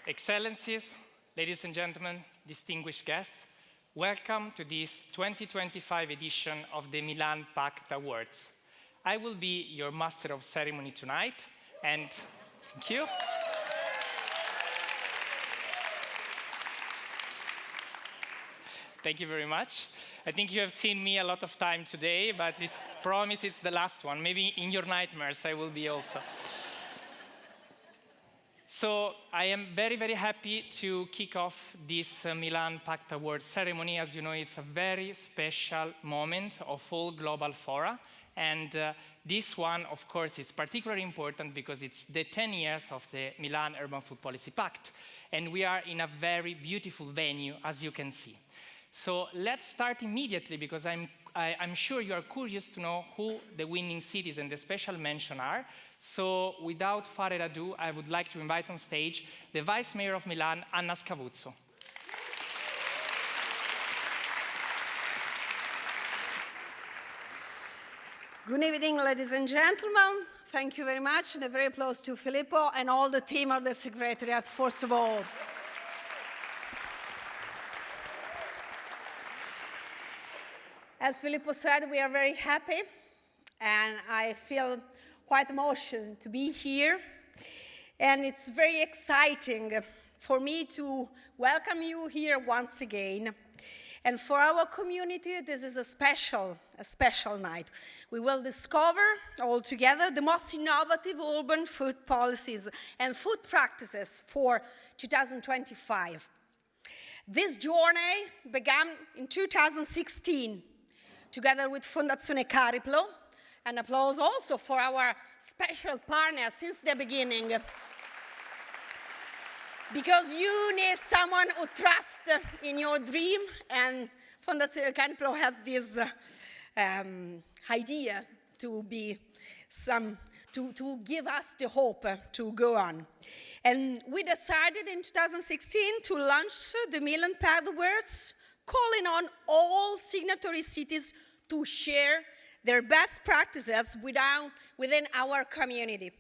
Excellencies, ladies and gentlemen, distinguished guests, welcome to this 2025 edition of the Milan Pact Awards. I will be your master of ceremony tonight, and thank you. Thank you very much. I think you have seen me a lot of time today, but I promise it's the last one. Maybe in your nightmares I will be also. So I am very, very happy to kick off this Milan Pact Awards ceremony. As you know, it's a very special moment of all global fora. And this one, of course, is particularly important because it's the 10 years of the Milan Urban Food Policy Pact. And we are in a very beautiful venue, as you can see. So let's start immediately because I'm sure you are curious to know who the winning cities and the special mention are. So without further ado, I would like to invite on stage the Vice Mayor of Milan, Anna Scavuzzo. Good evening, ladies and gentlemen. Thank you very much, and a very applause to Filippo and all the team of the Secretariat, first of all. As Filippo said, we are very happy, and I feel quite emotional to be here. And it's very exciting for me to welcome you here once again. And for our community, this is a special night. We will discover all together the most innovative urban food policies and food practices for 2025. This journey began in 2016, together with Fondazione Cariplo. An applause also for our special partner since the beginning. Because you need someone who trusts in your dream, and Fondazione Cariplo has this idea to give us the hope to go on. And we decided in 2016 to launch the Milan Pact Awards, calling on all signatory cities to share their best practices within our community.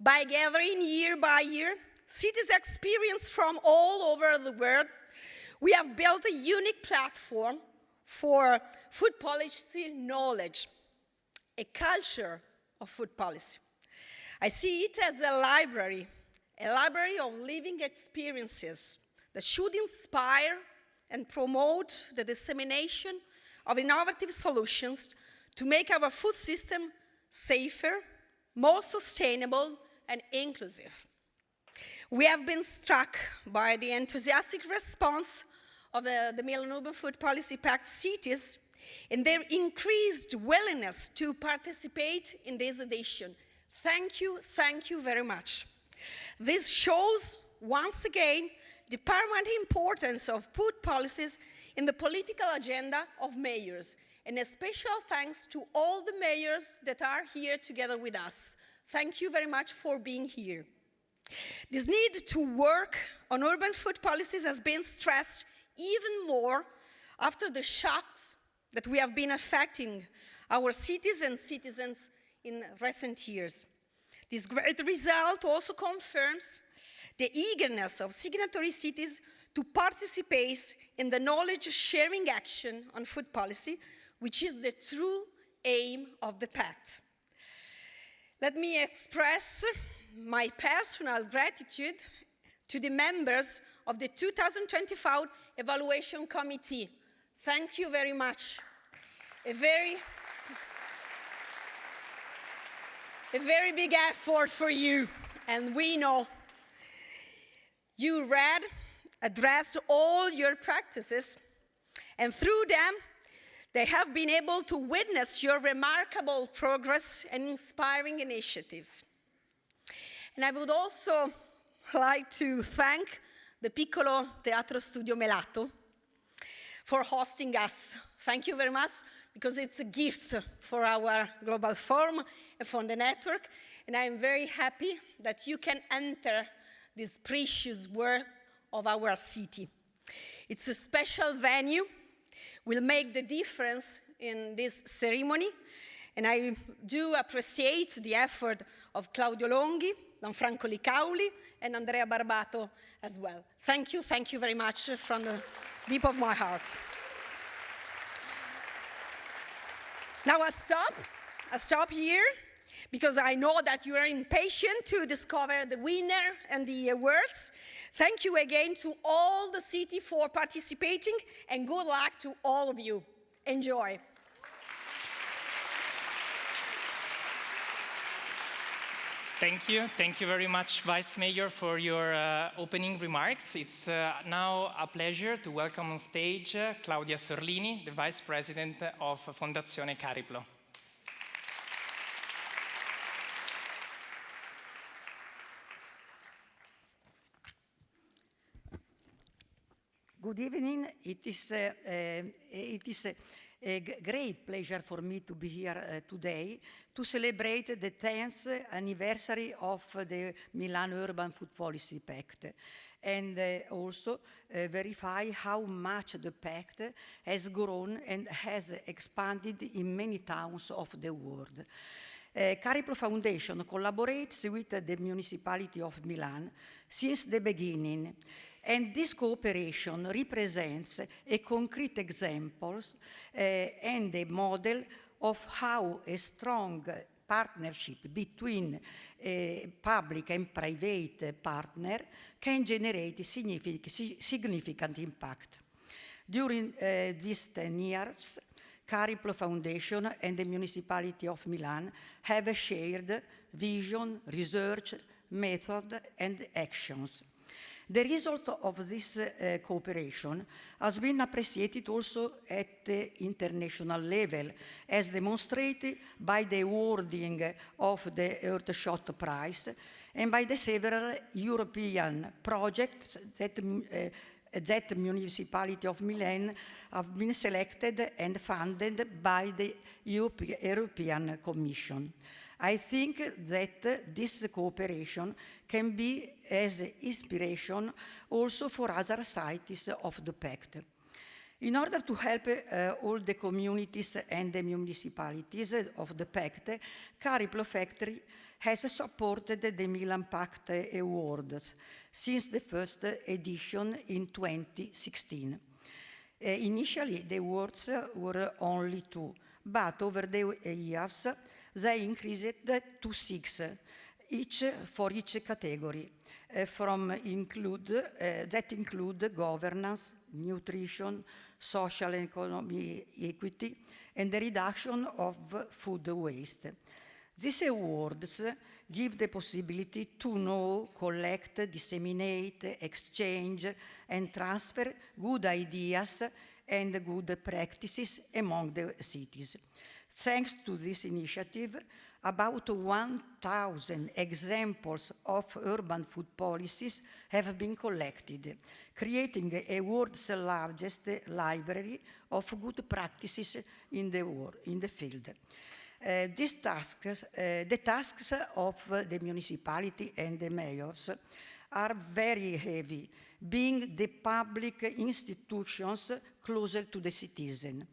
By gathering year by year cities' experience from all over the world, we have built a unique platform for food policy knowledge, a culture of food policy. I see it as a library of living experiences that should inspire and promote the dissemination of innovative solutions to make our food system safer, more sustainable, and inclusive. We have been struck by the enthusiastic response of the Milan Urban Food Policy Pact cities and their increased willingness to participate in this edition. Thank you very much. This shows, once again, the paramount importance of food policies in the political agenda of mayors, and a special thanks to all the mayors that are here together with us. Thank you very much for being here. This need to work on urban food policies has been stressed even more after the shocks that we have been affecting our cities and citizens in recent years. This great result also confirms the eagerness of signatory cities to participate in the knowledge-sharing action on food policy, which is the true aim of the Pact. Let me express my personal gratitude to the members of the 2025 Evaluation Committee. Thank you very much. A very big effort for you, and we know you addressed all your practices, and through them, they have been able to witness your remarkable progress and inspiring initiatives. And I would also like to thank the Piccolo Teatro Studio Melato for hosting us. Thank you very much, because it's a gift for our Global Forum and for the network, and I'm very happy that you can enter this precious work of our city. It's a special venue, will make the difference in this ceremony, and I do appreciate the effort of Claudio Longhi, Lanfranco Licauli, and Andrea Barbato as well. Thank you very much from the deep of my heart. Now I stop here, because I know that you are impatient to discover the winner and the awards. Thank you again to all the city for participating, and good luck to all of you. Enjoy. Thank you very much, Vice Mayor, for your opening remarks. It's now a pleasure to welcome on stage Claudia Sorlini, the Vice President of Fondazione Cariplo. Good evening. It is a great pleasure for me to be here today to celebrate the 10th anniversary of the Milan Urban Food Policy Pact, and also verify how much the pact has grown and has expanded in many towns of the world. Cariplo Foundation collaborates with the municipality of Milan since the beginning, and this cooperation represents a concrete example and a model of how a strong partnership between public and private partner can generate significant impact. During these 10 years, Cariplo Foundation and the municipality of Milan have shared vision, research, method, and actions. The result of this cooperation has been appreciated also at the international level, as demonstrated by the awarding of the Earthshot Prize and by the several European projects that the municipality of Milan have been selected and funded by the European Commission. I think that this cooperation can be as inspiration also for other cities of the Pact. In order to help all the communities and the municipalities of the Pact, Cariplo Factory has supported the Milan Pact Awards since the first edition in 2016. Initially, the awards were only 2, but over the years, they increased to 6, each for each category, that include governance, nutrition, social and economic equity, and the reduction of food waste. These awards give the possibility to know, collect, disseminate, exchange, and transfer good ideas and good practices among the cities. Thanks to this initiative, about 1,000 examples of urban food policies have been collected, creating a world's largest library of good practices in the field. The tasks of the municipality and the mayors are very heavy, being the public institutions closer to the citizen.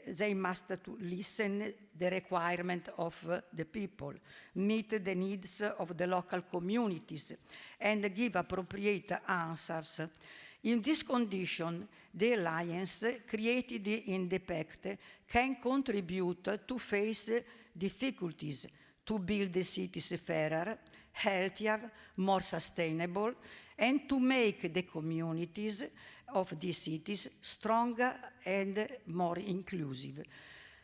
They must listen the requirement of the people, meet the needs of the local communities, and give appropriate answers. In this condition, the alliance created in the Pact can contribute to face difficulties, to build the cities fairer, healthier, more sustainable, and to make the communities of these cities stronger and more inclusive.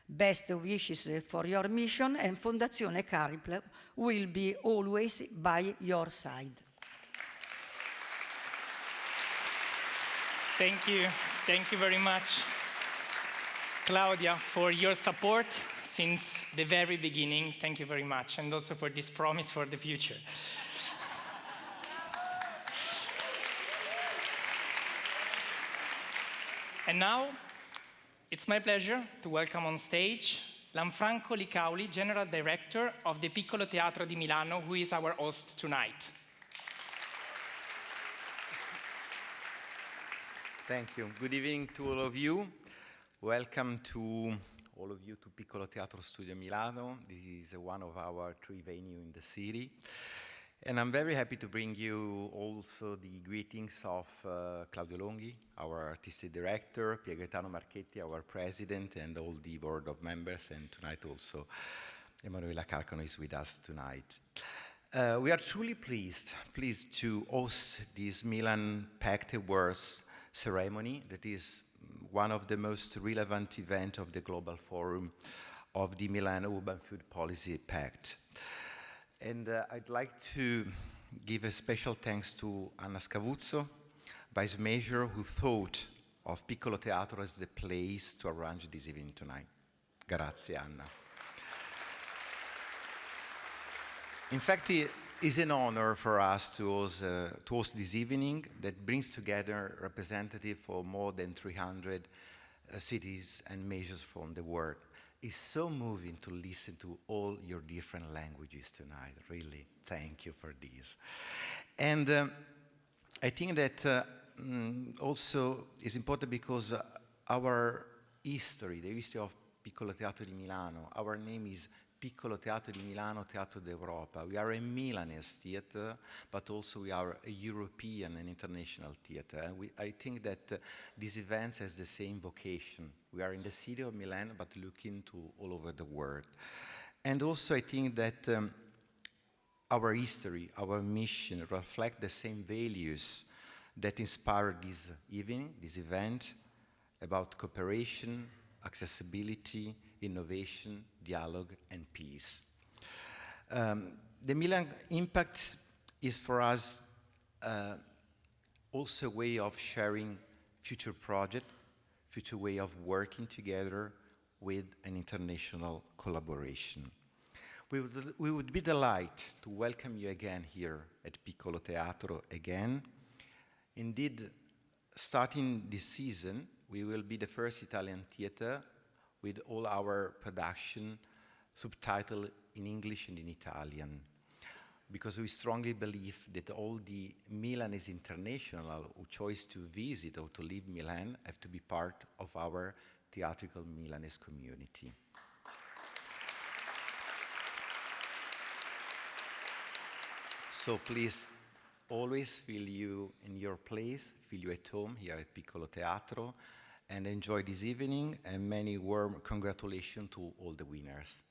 Best wishes for your mission, and Fondazione Cariplo will be always by your side. Thank you very much, Claudia, for your support since the very beginning. Thank you very much, and also for this promise for the future. And now, it's my pleasure to welcome on stage Lanfranco Licauli, General Director of the Piccolo Teatro di Milano, who is our host tonight. Thank you. Good evening to all of you. Welcome to all of you to Piccolo Teatro Studio Milano. This is one of our 3 venues in the city. And I'm very happy to bring you also the greetings of Claudio Longhi, our artistic director, Pier Gaetano Marchetti, our president, and all the board of members, and tonight also Emanuela Carcano is with us tonight. We are truly pleased to host this Milan Pact Awards ceremony that is one of the most relevant events of the Global Forum of the Milan Urban Food Policy Pact. And I'd like to give a special thanks to Anna Scavuzzo, Vice Mayor, who thought of Piccolo Teatro as the place to arrange this evening tonight. Grazie, Anna. In fact, it is an honor for us to host this evening that brings together representatives for more than 300 cities and majors from the world. It's so moving to listen to all your different languages tonight. Really, thank you for this. And I think that also is important because our history, the history of Piccolo Teatro di Milano, our name is Piccolo Teatro di Milano, Teatro d'Europa. We are a Milanese theater, but also we are a European and international theater. And I think that this event has the same vocation. We are in the city of Milan, but looking to all over the world. And also I think that our history, our mission reflect the same values that inspired this evening, this event, about cooperation, accessibility, innovation, dialogue, and peace. The Milan Impact is for us also a way of sharing future projects, future way of working together with an international collaboration. We would be delighted to welcome you again here at Piccolo Teatro again. Indeed, starting this season, we will be the first Italian theater with all our production subtitled in English and in Italian, because we strongly believe that all the Milanese international who choose to visit or to live Milan have to be part of our theatrical Milanese community. So please, always feel you in your place, feel you at home here at Piccolo Teatro, and enjoy this evening, and many warm congratulations to all the winners.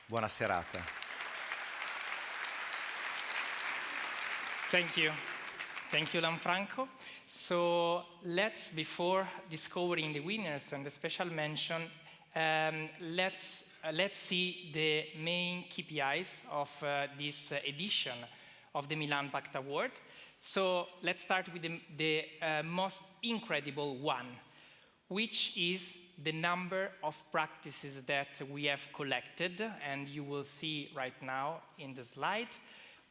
Buona serata. Thank you. Thank you, Lanfranco. So let's, before discovering the winners and the special mention, let's see the main KPIs of this edition of the Milan Pact Award. So let's start with the most incredible one, which is the number of practices that we have collected, and you will see right now in the slide.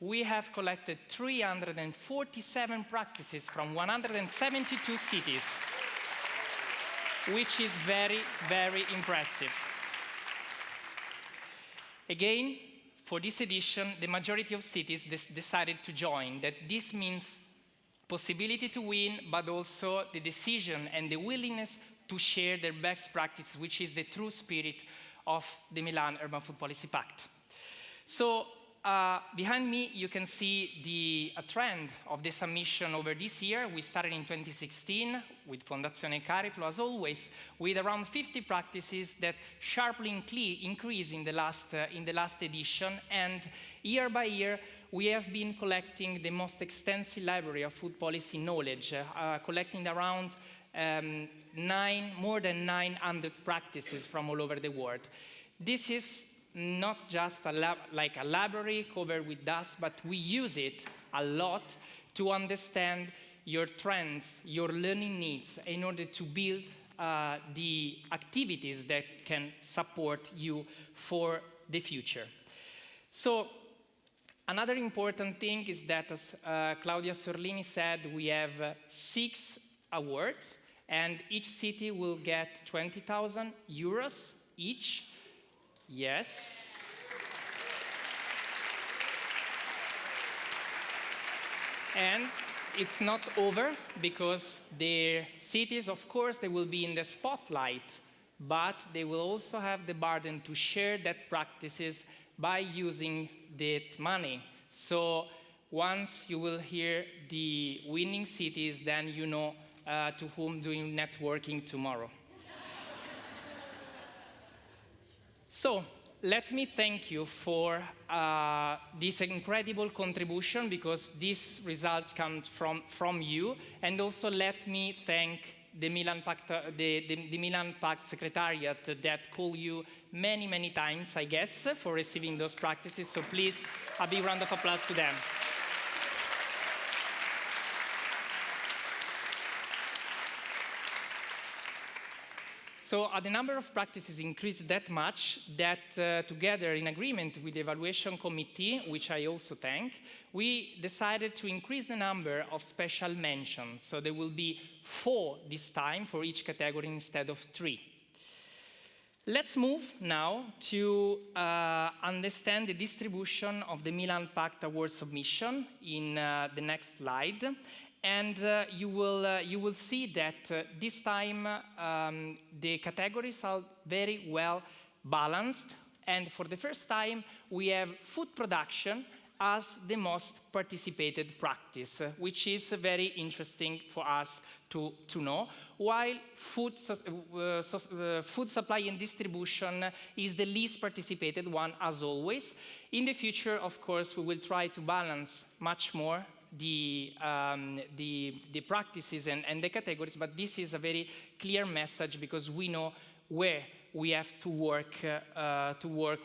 We have collected 347 practices from 172 cities, which is very, very impressive. Again, for this edition, the majority of cities decided to join. That this means possibility to win, but also the decision and the willingness to share their best practices, which is the true spirit of the Milan Urban Food Policy Pact. So behind me, you can see a trend of the submission over this year. We started in 2016 with Fondazione Cariplo, as always, with around 50 practices that sharply increased in the last edition. And year by year, we have been collecting the most extensive library of food policy knowledge, collecting around more than 900 practices from all over the world. This is not just a library covered with dust, but we use it a lot to understand your trends, your learning needs, in order to build the activities that can support you for the future. So another important thing is that, as Claudia Sorlini said, we have 6 awards, and each city will get 20,000 euros each. Yes. And it's not over, because the cities, of course, they will be in the spotlight, but they will also have the burden to share that practices by using that money. So Once you will hear the winning cities, then you know to whom doing networking tomorrow. So, let me thank you for this incredible contribution, because these results come from you, and also let me thank the Milan Pact, the Milan Pact Secretariat that called you many, many times, I guess, for receiving those practices. So please, a big round of applause to them. So the number of practices increased that much that together in agreement with the evaluation committee, which I also thank, we decided to increase the number of special mentions. So there will be 4 this time for each category instead of 3. Let's move now to understand the distribution of the Milan Pact Award submission in the next slide. And you will see that this time the categories are very well balanced. And for the first time, we have food production as the most participated practice, which is very interesting for us to know, while food supply and distribution is the least participated one, as always. In the future, of course, we will try to balance much more the practices and the categories, but this is a very clear message because we know where we have to work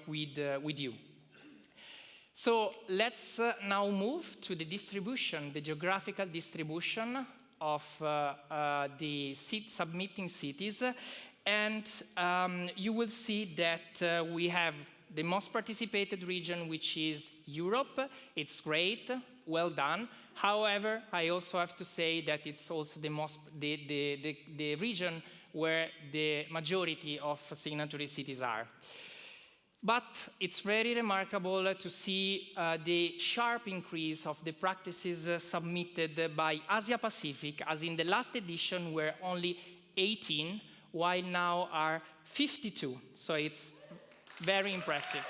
with you. So let's now move to the distribution, the geographical distribution of the submitting cities, and you will see that we have the most participated region, which is Europe. It's great, well done. However, I also have to say that it's also the region where the majority of signatory cities are. But it's very remarkable to see the sharp increase of the practices submitted by Asia Pacific, as in the last edition were only 18, while now are 52. So it's very impressive.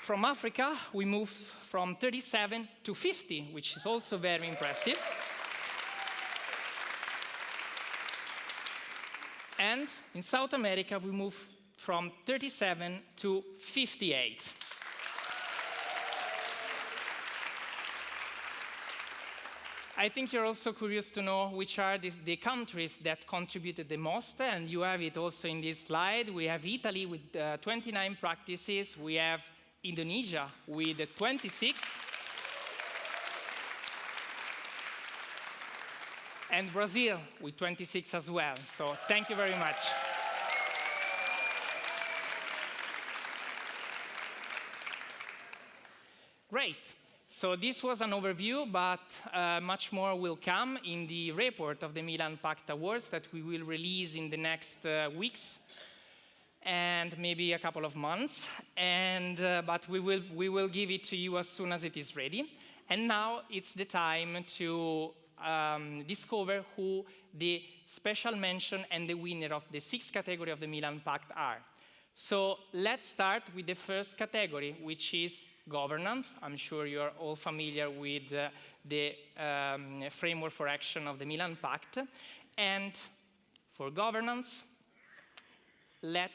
From Africa, we moved from 37 to 50, which is also very impressive. And in South America, we moved from 37 to 58. I think you're also curious to know which are the countries that contributed the most, and you have it also in this slide. We have Italy with 29 practices. We have Indonesia with 26. And Brazil with 26 as well. So thank you very much. Great. So this was an overview, but much more will come in the report of the Milan Pact Awards that we will release in the next weeks and maybe a couple of months. And but we will give it to you as soon as it is ready. And now it's the time to discover who the special mention and the winner of the 6th category of the Milan Pact are. So let's start with the first category, which is governance. I'm sure you're all familiar with the framework for action of the Milan Pact. And for governance, let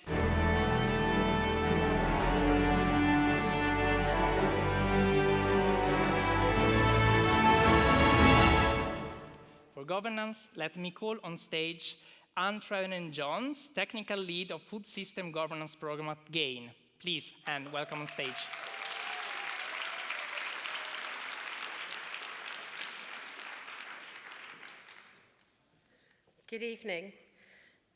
me call on stage Anne Treven-Jones, Technical Lead of Food System Governance Program at GAIN. Please, Anne, welcome on stage. Good evening.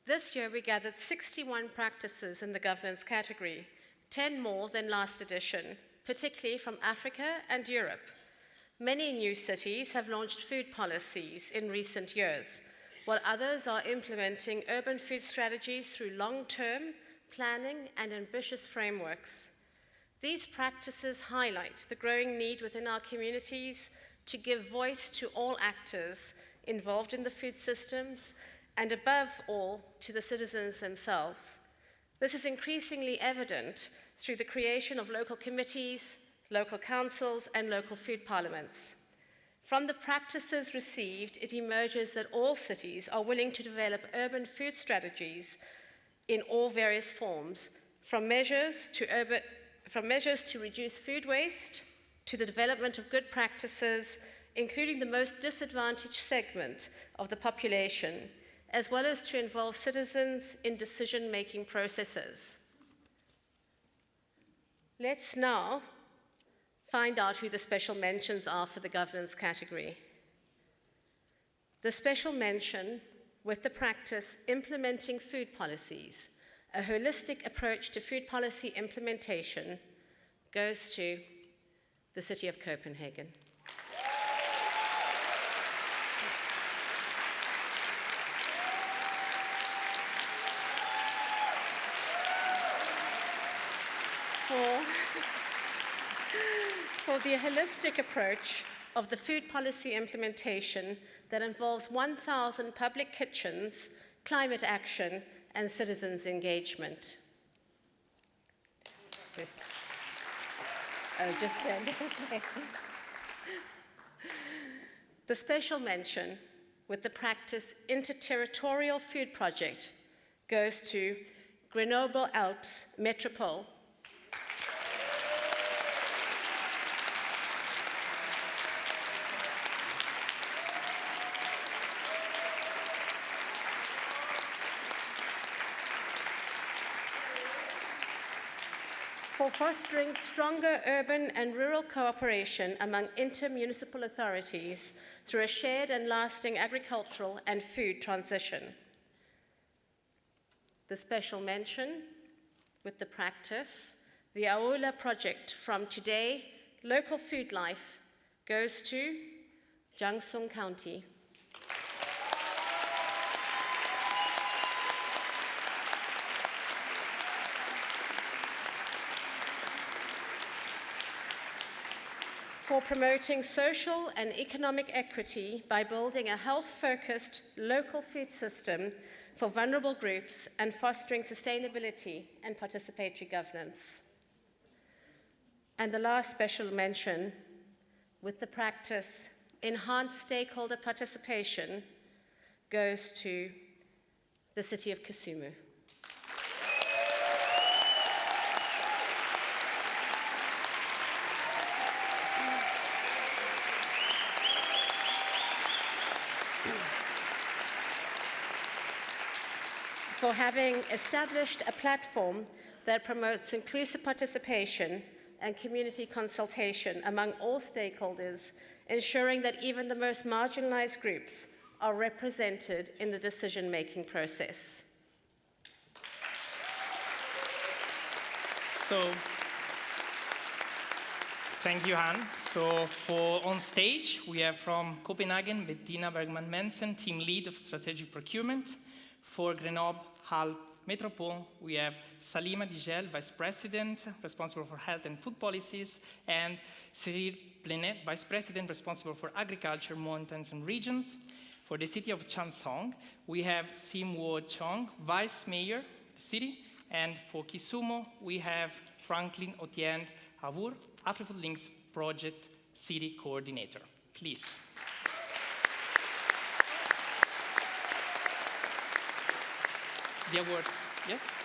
This year we gathered 61 practices in the governance category, 10 more than last edition, particularly from Africa and Europe. Many new cities have launched food policies in recent years, while others are implementing urban food strategies through long-term planning and ambitious frameworks. These practices highlight the growing need within our communities to give voice to all actors involved in the food systems, and above all, to the citizens themselves. This is increasingly evident through the creation of local committees, local councils, and local food parliaments. From the practices received, it emerges that all cities are willing to develop urban food strategies in all various forms, from measures to reduce food waste, to the development of good practices, including the most disadvantaged segment of the population, as well as to involve citizens in decision-making processes. Let's now find out who the special mentions are for the governance category. The special mention with the practice implementing food policies, a holistic approach to food policy implementation, goes to the city of Copenhagen. For the holistic approach of the food policy implementation that involves 1,000 public kitchens, climate action, and citizens' engagement. Oh, just stand. Okay. The special mention with the practice Interterritorial Food Project goes to Grenoble-Alpes Métropole. For fostering stronger urban and rural cooperation among inter-municipal authorities through a shared and lasting agricultural and food transition. The special mention with the practice, the Aula project from Today, Local Food Life, goes to Jiangsu County. For promoting social and economic equity by building a health-focused local food system for vulnerable groups and fostering sustainability and participatory governance. And the last special mention with the practice enhanced stakeholder participation goes to the city of Kisumu. For having established a platform that promotes inclusive participation and community consultation among all stakeholders, ensuring that even the most marginalized groups are represented in the decision-making process. So, thank you, Han. So for on stage, we have from Copenhagen, Bettina Bergman-Mensen, team lead of strategic procurement. For Grenoble-Alpes Métropole, we have Salima Digel, Vice President, responsible for health and food policies, and Cyril Plenet, Vice President, responsible for agriculture, mountains, and regions. For the city of Chansong, we have Sim Wo Chong, Vice Mayor of the city, and for Kisumu, we have Franklin Otiende Avour, AfriFood Links Project City Coordinator. Please. The awards, yes?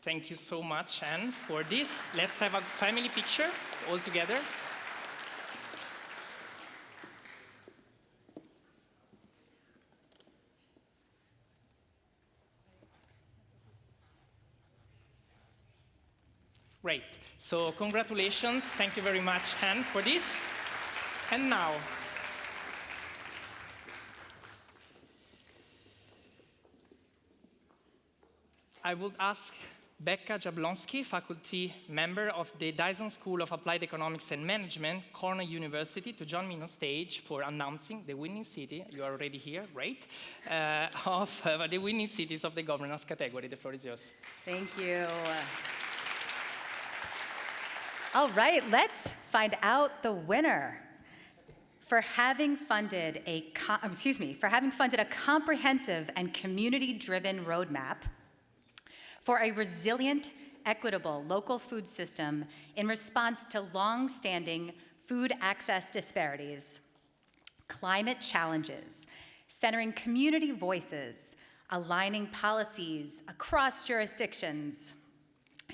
Thank you so much, Anne, for this. Let's have a family picture all together. Great. So congratulations. Thank you very much, Han, for this. And now, I would ask Becca Jablonski, faculty member of the Dyson School of Applied Economics and Management, Cornell University, to join me on stage for announcing the winning city. You are already here, great, of the winning cities of the governance category. The floor is yours. Thank you. All right, let's find out the winner. For having funded a comprehensive and community-driven roadmap for a resilient, equitable local food system in response to long-standing food access disparities, climate challenges, centering community voices, aligning policies across jurisdictions,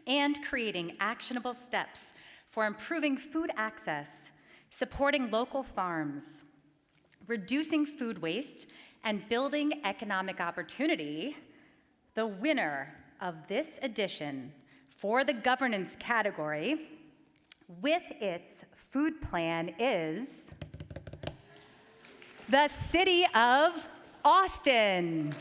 and creating actionable steps for improving food access, supporting local farms, reducing food waste, and building economic opportunity, the winner of this edition for the governance category with its food plan is the City of Austin.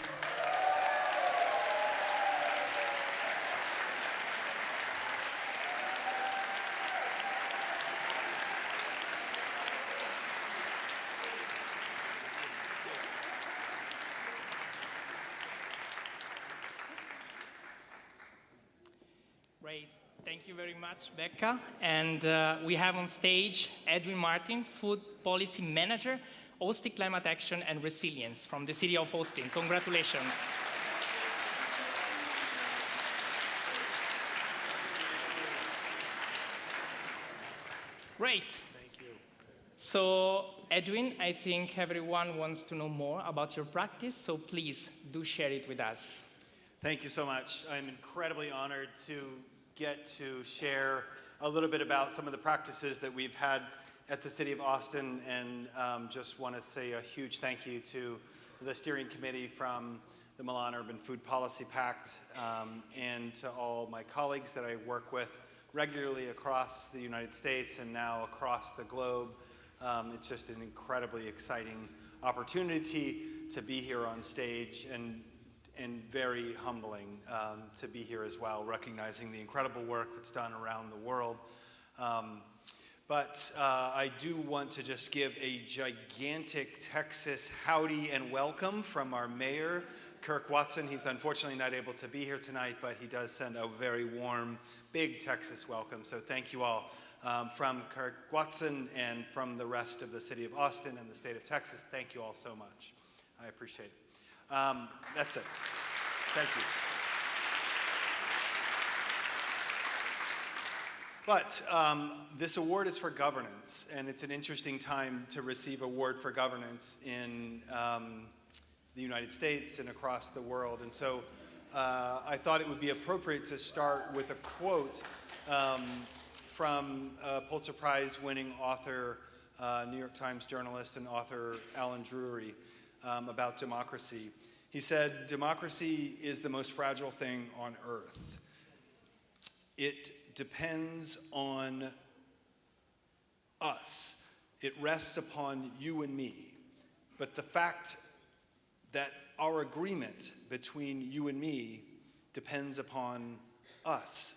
Great. Thank you very much, Becca. And we have on stage Edwin Martin, Food Policy Manager, Austin Climate Action and Resilience from the City of Austin. Congratulations. Great. Thank you. So, Edwin, I think everyone wants to know more about your practice, so please do share it with us. Thank you so much. I'm incredibly honored to get to share a little bit about some of the practices that we've had at the City of Austin, and just want to say a huge thank you to the steering committee from the Milan Urban Food Policy Pact, and to all my colleagues that I work with regularly across the United States and now across the globe. It's just an incredibly exciting opportunity to be here on stage, and very humbling to be here as well, recognizing the incredible work that's done around the world. But I do want to just give a gigantic Texas howdy and welcome from our mayor, Kirk Watson. He's unfortunately not able to be here tonight, but he does send a very warm, big Texas welcome. So thank you all. From Kirk Watson and from the rest of the City of Austin and the state of Texas, thank you all so much. I appreciate it. That's it. Thank you. But this award is for governance, and it's an interesting time to receive an award for governance in the United States and across the world. And so I thought it would be appropriate to start with a quote from Pulitzer Prize winning author, New York Times journalist and author Alan Drury, about democracy. He said, "Democracy is the most fragile thing on earth. It depends on us. It rests upon you and me. But the fact that our agreement between you and me depends upon us.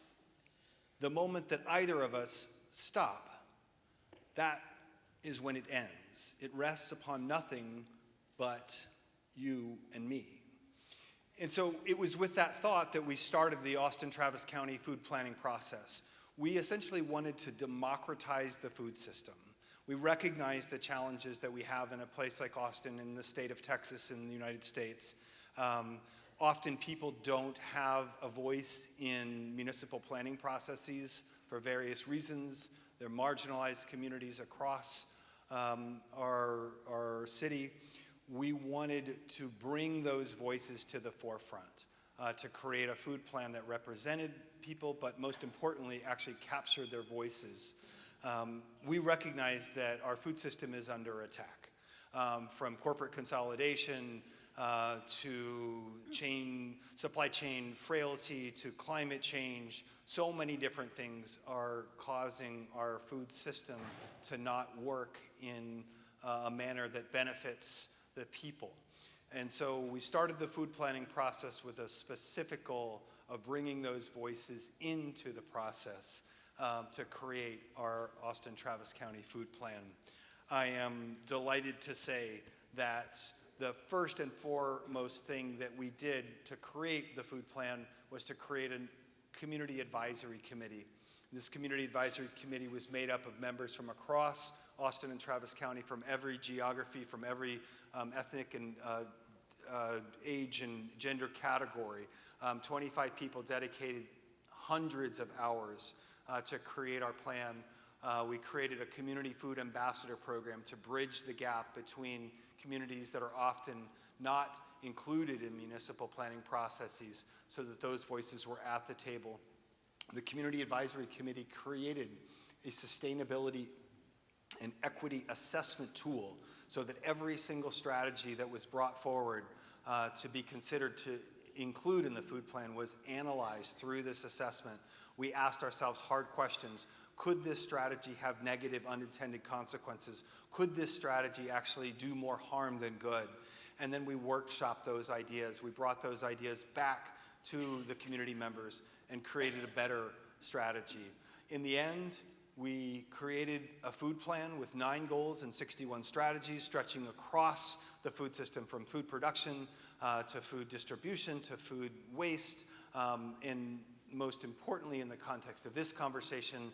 The moment that either of us stop, that is when it ends. It rests upon nothing but you and me." And so it was with that thought that we started the Austin-Travis County food planning process. We essentially wanted to democratize the food system. We recognize the challenges that we have in a place like Austin, in the state of Texas, in the United States. Often people don't have a voice in municipal planning processes for various reasons. They're marginalized communities across our city. We wanted to bring those voices to the forefront, to create a food plan that represented people, but most importantly, actually captured their voices. We recognize that our food system is under attack, from corporate consolidation to supply chain frailty, to climate change. So many different things are causing our food system to not work in a manner that benefits the people. And so we started the food planning process with a specific goal of bringing those voices into the process to create our Austin Travis County food plan. I am delighted to say that the first and foremost thing that we did to create the food plan was to create a community advisory committee. This community advisory committee was made up of members from across Austin and Travis County, from every geography, from every ethnic and age and gender category. 25 people dedicated hundreds of hours to create our plan. We created a community food ambassador program to bridge the gap between communities that are often not included in municipal planning processes, so that those voices were at the table. The Community Advisory Committee created a sustainability and equity assessment tool so that every single strategy that was brought forward to be considered to include in the food plan was analyzed through this assessment. We asked ourselves hard questions. Could this strategy have negative unintended consequences? Could this strategy actually do more harm than good? And then we workshopped those ideas. We brought those ideas back to the community members and created a better strategy. In the end, we created a food plan with 9 goals and 61 strategies stretching across the food system, from food production to food distribution to food waste, and most importantly in the context of this conversation,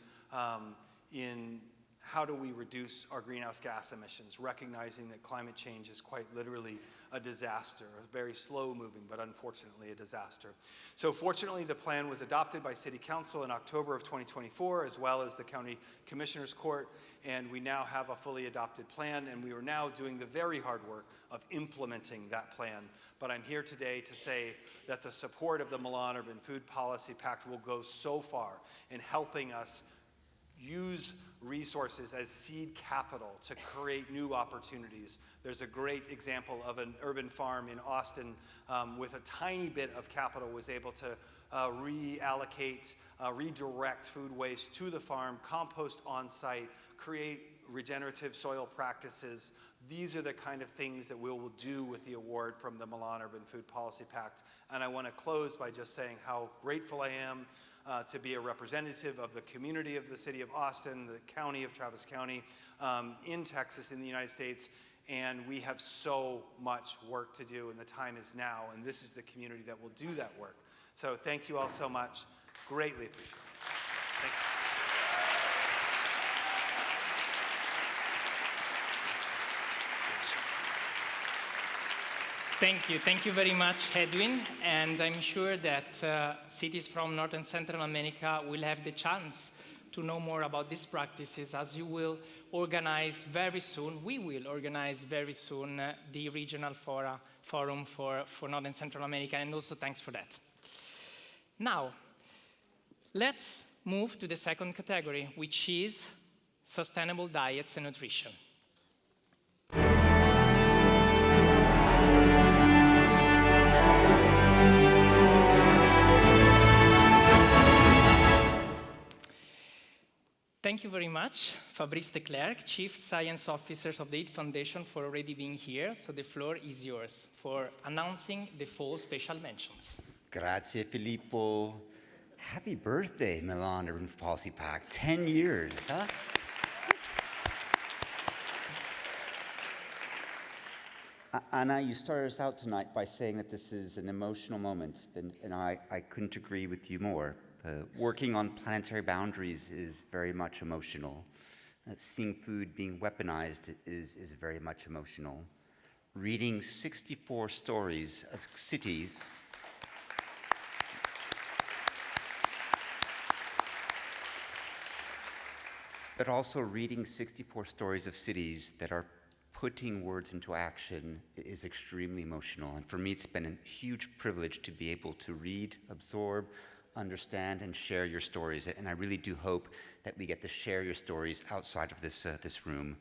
in how do we reduce our greenhouse gas emissions, recognizing that climate change is quite literally a disaster, a very slow moving, but unfortunately a disaster. So fortunately, the plan was adopted by City Council in October of 2024, as well as the County Commissioners Court, and we now have a fully adopted plan, and we are now doing the very hard work of implementing that plan. But I'm here today to say that the support of the Milan Urban Food Policy Pact will go so far in helping us use resources as seed capital to create new opportunities. There's a great example of an urban farm in Austin with a tiny bit of capital was able to reallocate, redirect food waste to the farm, compost on site, create regenerative soil practices. These are the kind of things that we will do with the award from the Milan Urban Food Policy Pact. And I want to close by just saying how grateful I am to be a representative of the community of the city of Austin, the county of Travis County, in Texas, in the United States, and we have so much work to do, and the time is now, and this is the community that will do that work. So thank you all so much. Greatly appreciate it. Thank you. Thank you very much, Edwin, and I'm sure that cities from North and Central America will have the chance to know more about these practices, as you will organize very soon, we will organize very soon the Regional Forum for North and Central America, and also thanks for that. Now, let's move to the second category, which is sustainable diets and nutrition. Thank you very much, Fabrice de Klerk, Chief Science Officer of the EAT Foundation, for already being here. So the floor is yours for announcing the fall special mentions. Grazie, Filippo. Happy birthday, Milan Urban Policy Pact. 10 years, huh? Anna, you started us out tonight by saying that this is an emotional moment, and I couldn't agree with you more. Working on planetary boundaries is very much emotional. Seeing food being weaponized is very much emotional. Reading 64 stories of cities but also reading 64 stories of cities that are putting words into action is extremely emotional. And for me, it's been a huge privilege to be able to read, absorb, understand, and share your stories. And I really do hope that we get to share your stories outside of this room.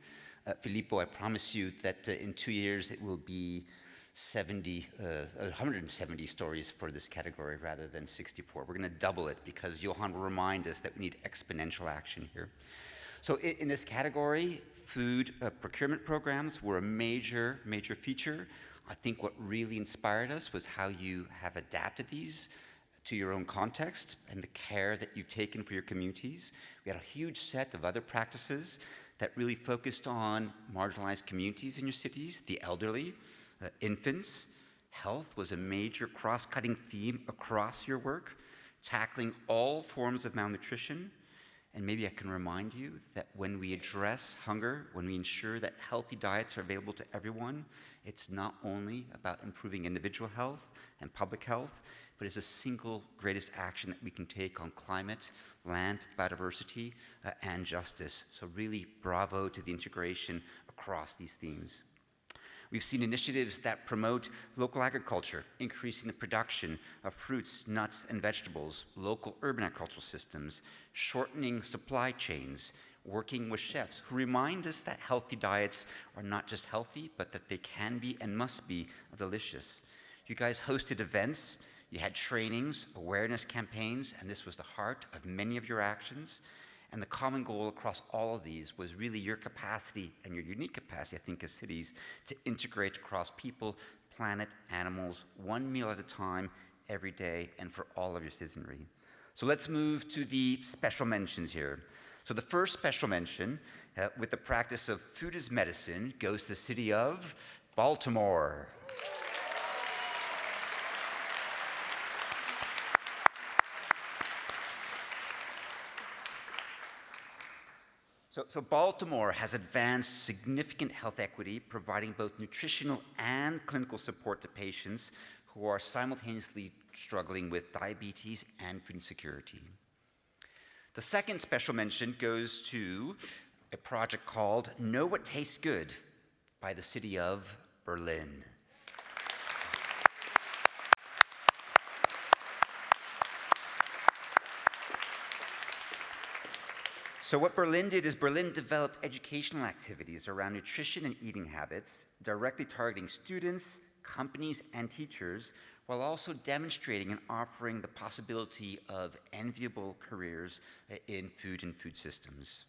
Filippo, I promise you that in 2 years it will be 170 stories for this category rather than 64. We're going to double it because Johan will remind us that we need exponential action here. So in this category, food procurement programs were a major feature. I think what really inspired us was how you have adapted these to your own context and the care that you've taken for your communities. We had a huge set of other practices that really focused on marginalized communities in your cities, the elderly, infants. Health was a major cross-cutting theme across your work, tackling all forms of malnutrition. And maybe I can remind you that when we address hunger, when we ensure that healthy diets are available to everyone, it's not only about improving individual health and public health, but it's the single greatest action that we can take on climate, land, biodiversity, and justice. So really bravo to the integration across these themes. We've seen initiatives that promote local agriculture, increasing the production of fruits, nuts, and vegetables, local urban agricultural systems, shortening supply chains, working with chefs who remind us that healthy diets are not just healthy, but that they can be and must be delicious. You guys hosted events, you had trainings, awareness campaigns, and this was the heart of many of your actions. And the common goal across all of these was really your capacity and your unique capacity, I think, as cities, to integrate across people, planet, animals, one meal at a time, every day, and for all of your citizenry. So let's move to the special mentions here. So the first special mention, with the practice of food as medicine, goes to the city of Baltimore. So Baltimore has advanced significant health equity, providing both nutritional and clinical support to patients who are simultaneously struggling with diabetes and food insecurity. The second special mention goes to a project called Know What Tastes Good by the city of Berlin. So what Berlin did is Berlin developed educational activities around nutrition and eating habits, directly targeting students, companies, and teachers, while also demonstrating and offering the possibility of enviable careers in food and food systems.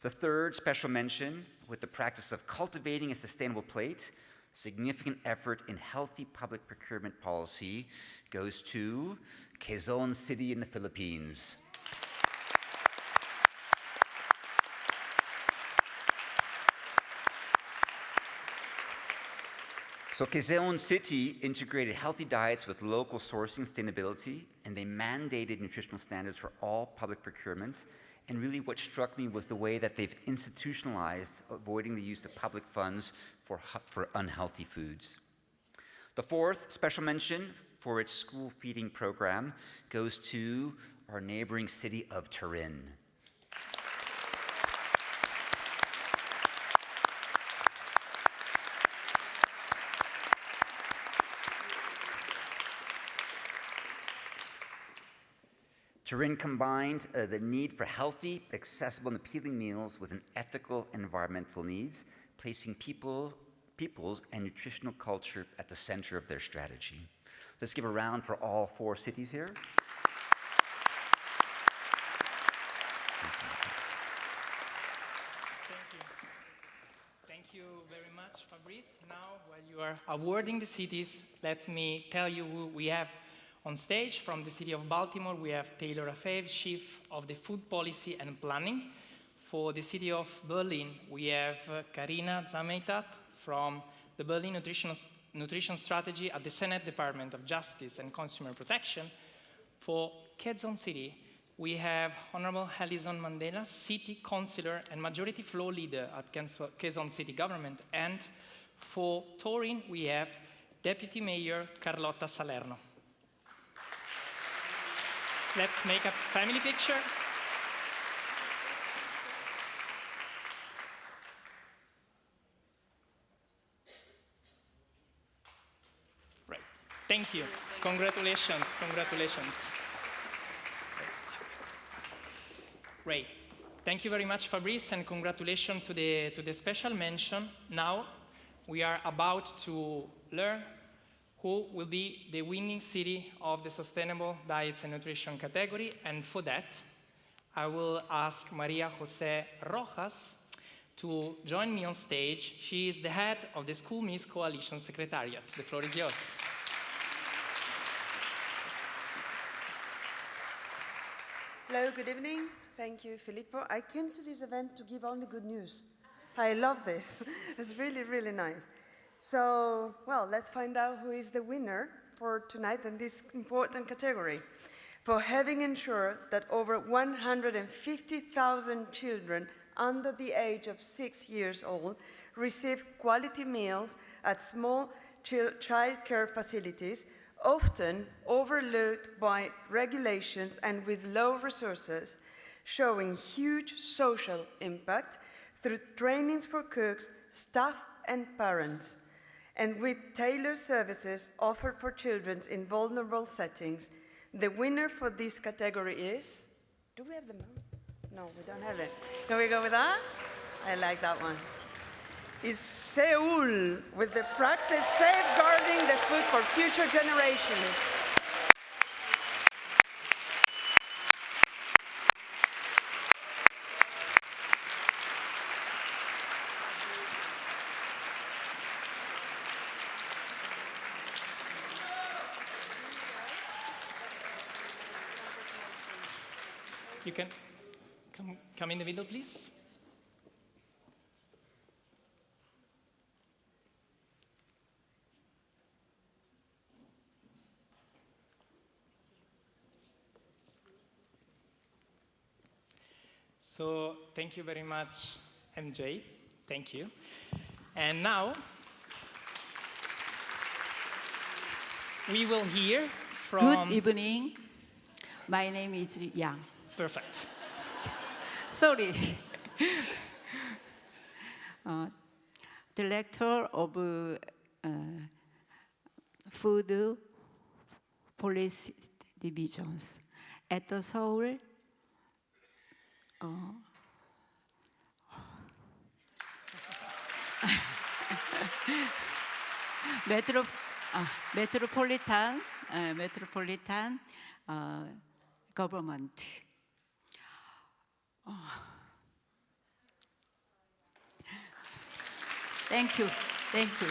The third special mention, with the practice of cultivating a sustainable plate, significant effort in healthy public procurement policy, goes to Quezon City in the Philippines. So Quezon City integrated healthy diets with local sourcing sustainability, and they mandated nutritional standards for all public procurements. And really what struck me was the way that they've institutionalized avoiding the use of public funds for unhealthy foods. The fourth special mention for its school feeding program goes to our neighboring city of Turin. Turin combined the need for healthy, accessible, and appealing meals with an ethical and environmental needs, placing people's and nutritional culture at the center of their strategy. Let's give a round for all four cities here. Thank you very much, Fabrice. Now, while you are awarding the cities, let me tell you who we have on stage. From the city of Baltimore, we have Taylor Afev, Chief of the Food Policy and Planning. For the city of Berlin, we have Karina Zameitat from the Berlin Nutrition Strategy at the Senate Department of Justice and Consumer Protection. For Quezon City, we have Honorable Alison Mandela, City Councillor and Majority Floor Leader at Quezon City Government. And for Turin, we have Deputy Mayor Carlotta Salerno. Let's make a family picture. Right. Thank you. Congratulations. Congratulations. Great. Thank you very much, Fabrice, and congratulations to the special mention. Now, we are about to learn who will be the winning city of the Sustainable Diets and Nutrition category. And for that, I will ask Maria Jose Rojas to join me on stage. She is the head of the School Miss Coalition Secretariat. The floor is yours. Hello, good evening. Thank you, Filippo. I came to this event to give only good news. I love this. It's really, really nice. So, well, let's find out who is the winner for tonight in this important category. For having ensured that over 150,000 children under the age of 6 years old receive quality meals at small child care facilities, often overlooked by regulations and with low resources, showing huge social impact through trainings for cooks, staff, and parents, and with tailored services offered for children in vulnerable settings. The winner for this category is, do we have the map? No, we don't have it. Can we go with that? I like that one. Is Seoul, with the practice safeguarding the food for future generations. You can come in the middle, please. So thank you very much, MJ. Thank you. And now we will hear from... Good evening. My name is Yang. Perfect. Sorry. Director of Food Policy Divisions at the Seoul Metropolitan Government. Thank you. Thank you.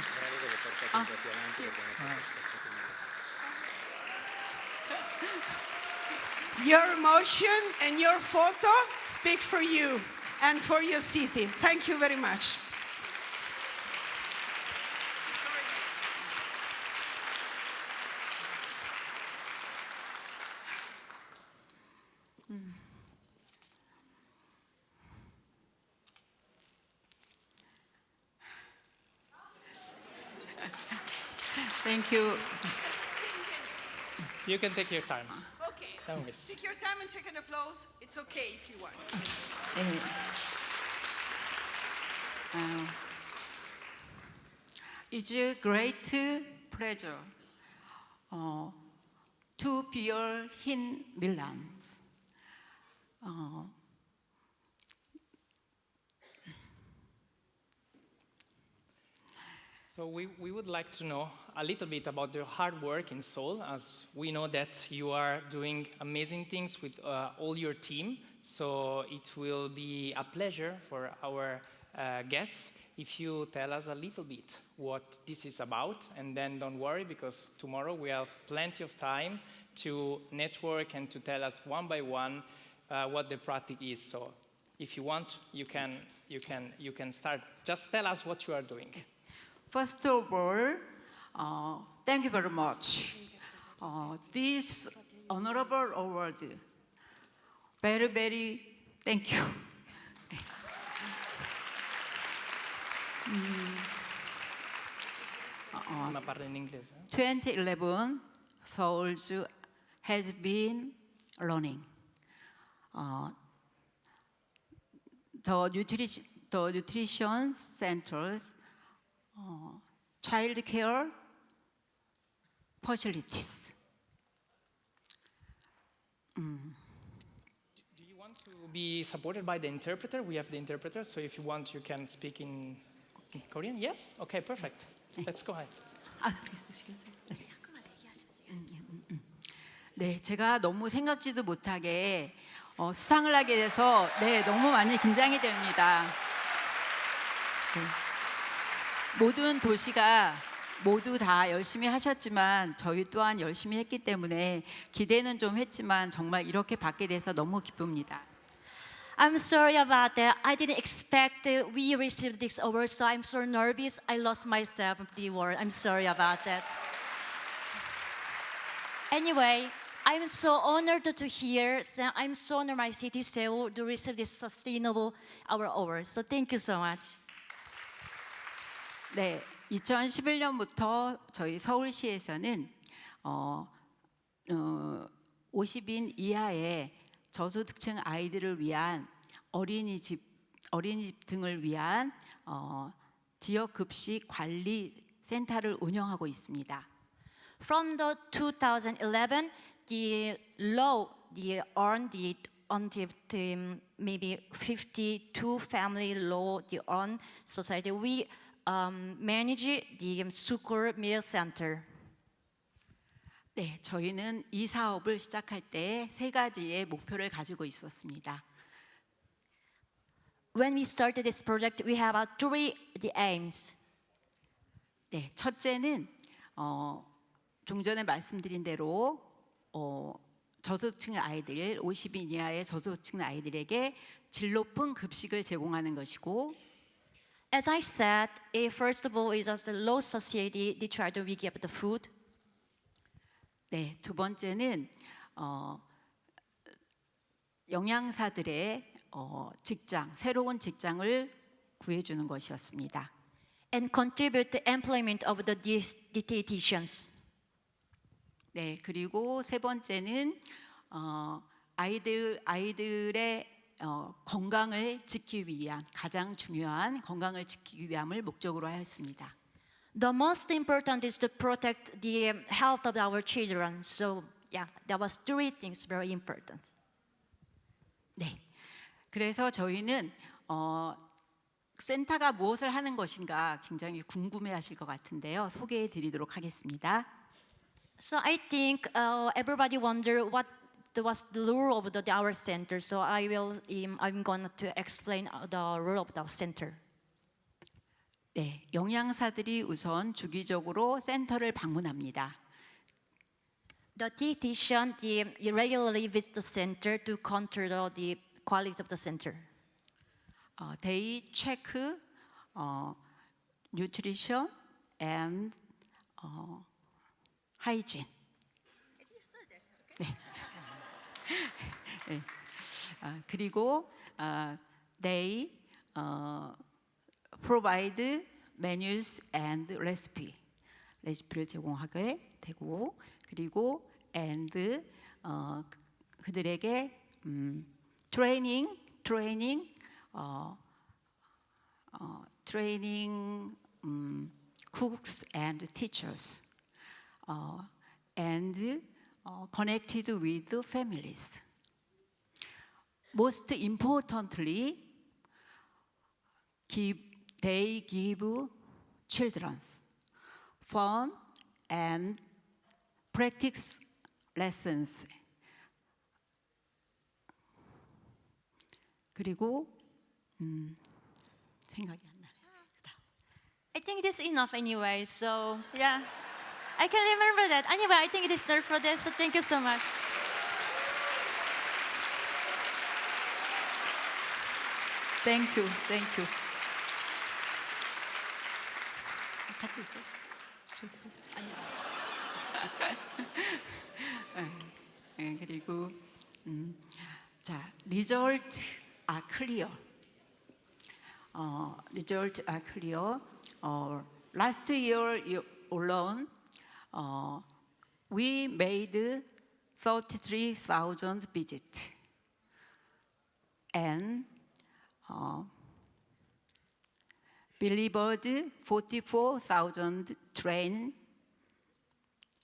Your emotion and your photo speak for you and for your city. Thank you very much. Thank you. You can take your time. Okay. No worries. Take your time and take an applause. It's okay if you want. It's a great pleasure to be here in Milan. So we would like to know a little bit about your hard work in Seoul, as we know that you are doing amazing things with all your team. So it will be a pleasure for our guests if you tell us a little bit what this is about, and then don't worry, because tomorrow we have plenty of time to network and to tell us one by one what the practice is. So if you want, you can start. Just tell us what you are doing. First of all, thank you very much. This honorable award, very, very thank you. 2011, Seoul has been running the nutrition centers, child care facilities. Do you want to be supported by the interpreter? We have the interpreter, so if you want, you can speak in Korean? Yes? Okay, perfect. Let's go ahead. 그랬으시겠어요? 네, 제가 너무 생각지도 못하게 수상을 하게 돼서 너무 많이 긴장이 됩니다. 모든 도시가 모두 다 열심히 하셨지만 저희 또한 열심히 했기 때문에 기대는 좀 했지만 정말 이렇게 받게 돼서 너무 기쁩니다. I'm sorry about that. I didn't expect we received this award, so I'm so nervous. I lost myself in the award. I'm sorry about that. Anyway, I'm so honored to hear. I'm so honored my city, Seoul, to receive this sustainable award. So thank you so much. 네, 2011년부터 저희 서울시에서는 50인 이하의 저소득층 아이들을 위한 어린이집 등을 위한 지역 급식 관리 센터를 운영하고 있습니다. From the 2011, the law on maybe 52 family law on society, we manage the school meal center. 네, 저희는 이 사업을 시작할 때 세 가지의 목표를 가지고 있었습니다. When we started this project, we have three aims. 네, 첫째는 좀 전에 말씀드린 대로 저소득층 아이들, 50인 이하의 저소득층 아이들에게 질 높은 급식을 제공하는 것이고, As I said, first of all, is as the low society, they try to give the food. 네, 두 번째는 영양사들의 새로운 직장을 구해주는 것이었습니다. And contribute the employment of the dietitians. 네, 그리고 세 번째는 아이들의 건강을 지키기 위한 가장 중요한 건강을 지키기 위함을 목적으로 하였습니다. The most important is to protect the health of our children. So yeah, that was three things very important. 네, 그래서 저희는 센터가 무엇을 하는 것인가 굉장히 궁금해하실 것 같은데요. 소개해드리도록 하겠습니다. So I think everybody wonder what was the role of our center. So I'm going to explain the role of the center. 네, 영양사들이 우선 주기적으로 센터를 방문합니다. The dietitian regularly visits the center to control the quality of the center. They check nutrition and hygiene. 네. 네. 그리고 they provide menus and 레시피를 제공하게 되고, 그리고 and 그들에게 training cooks and teachers and connected with families. Most importantly, they give children fun and practice lessons. 그리고 생각이 안 나네. I think it is enough anyway. So yeah, I can remember that. Anyway, I think it is enough for this. So thank you so much. Thank you. 같이 있어. 네, 그리고 자, results are clear. Results are clear. Last year alone, we made 33,000 visits and delivered 44,000 train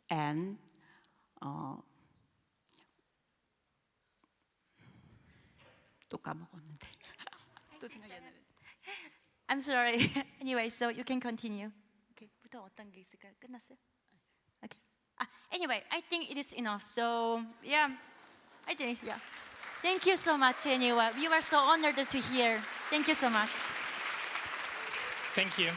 and 또 까먹었는데 또 생각이 안 나는데. I'm sorry. Anyway, so you can continue. Okay. 부터 어떤 게 있을까요? 끝났어요? Okay. Anyway, I think it is enough. So yeah, I think yeah. Thank you so much. Anyway, we were so honored to hear. Thank you so much. Thank you.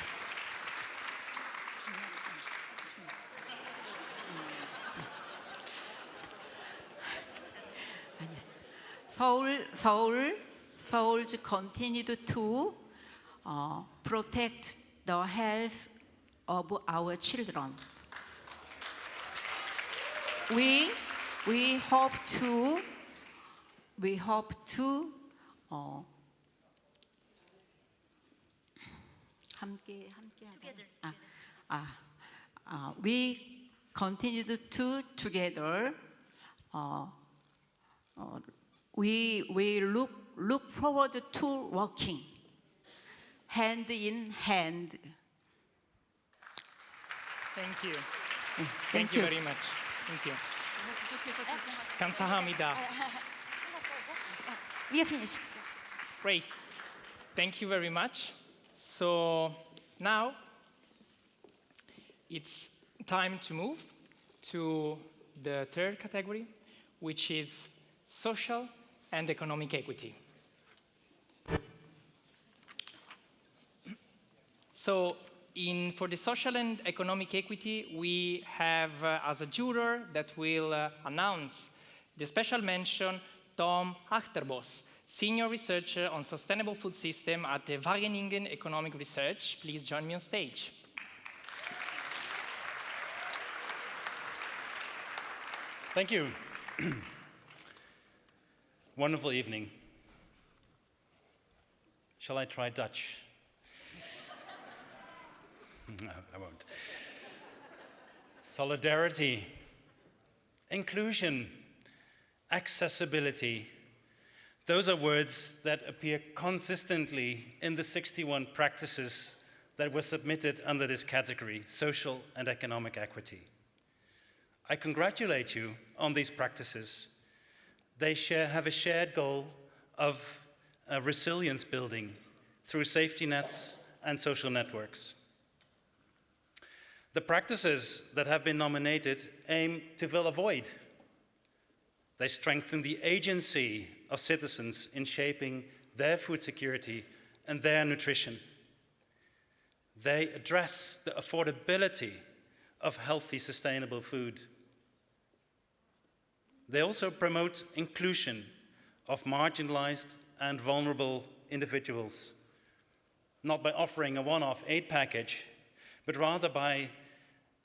Seoul continued to protect the health of our children. We hope to we continued to together. We look forward to working hand in hand. Thank you. Thank you very much. Thank you. 감사합니다. We are finished. Great. Thank you very much. So now it's time to move to the third category, which is social and economic equity. So for the social and economic equity, we have as a juror that will announce the special mention Tom Achterbos, Senior Researcher on Sustainable Food System at the Wageningen Economic Research. Please join me on stage. Thank you. Wonderful evening. Shall I try Dutch? No, I won't. Solidarity, inclusion, accessibility. Those are words that appear consistently in the 61 practices that were submitted under this category, social and economic equity. I congratulate you on these practices. They have a shared goal of resilience building through safety nets and social networks. The practices that have been nominated aim to fill a void. They strengthen the agency of citizens in shaping their food security and their nutrition. They address the affordability of healthy, sustainable food. They also promote inclusion of marginalized and vulnerable individuals, not by offering a one-off aid package, but rather by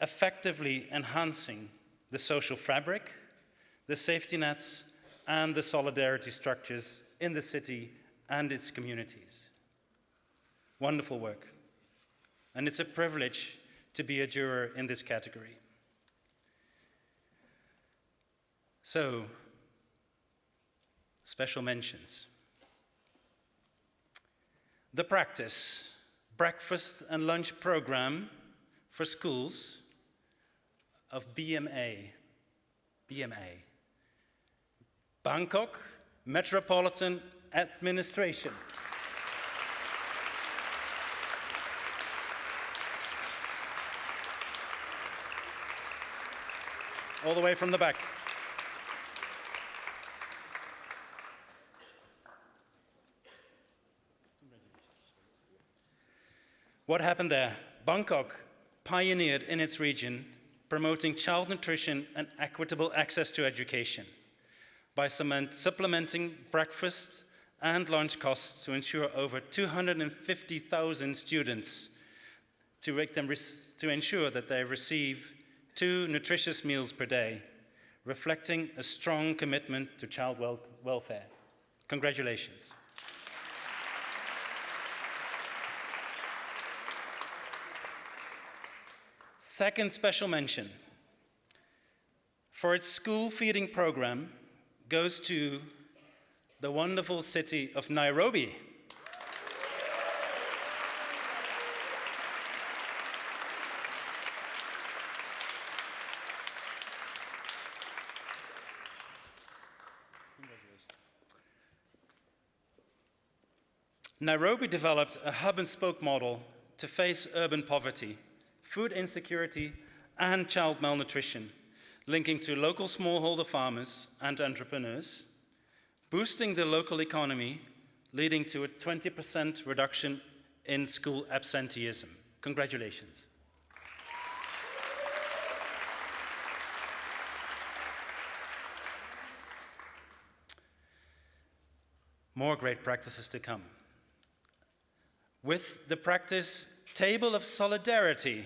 effectively enhancing the social fabric, the safety nets, and the solidarity structures in the city and its communities. Wonderful work. And it's a privilege to be a juror in this category. So, special mentions. The practice, breakfast and lunch program for schools of BMA, Bangkok Metropolitan Administration. All the way from the back. What happened there? Bangkok pioneered in its region promoting child nutrition and equitable access to education by supplementing breakfast and lunch costs to ensure over 250,000 students to ensure that they receive 2 nutritious meals per day, reflecting a strong commitment to child welfare. Congratulations. Second special mention for its school feeding program goes to the wonderful city of Nairobi. Nairobi developed a hub-and-spoke model to face urban poverty, food insecurity, and child malnutrition, linking to local smallholder farmers and entrepreneurs, boosting the local economy, leading to a 20% reduction in school absenteeism. Congratulations. More great practices to come. With the practice Table of Solidarity,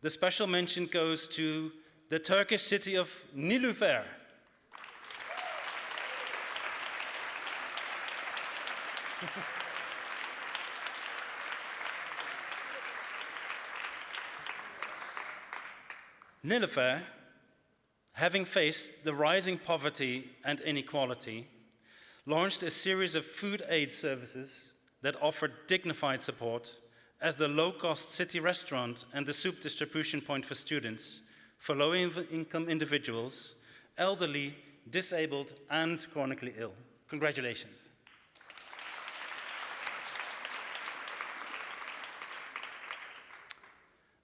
the special mention goes to the Turkish city of Nilüfer. Nilüfer, having faced the rising poverty and inequality, launched a series of food aid services that offered dignified support as the low-cost city restaurant and the soup distribution point for students, for low-income individuals, elderly, disabled, and chronically ill. Congratulations.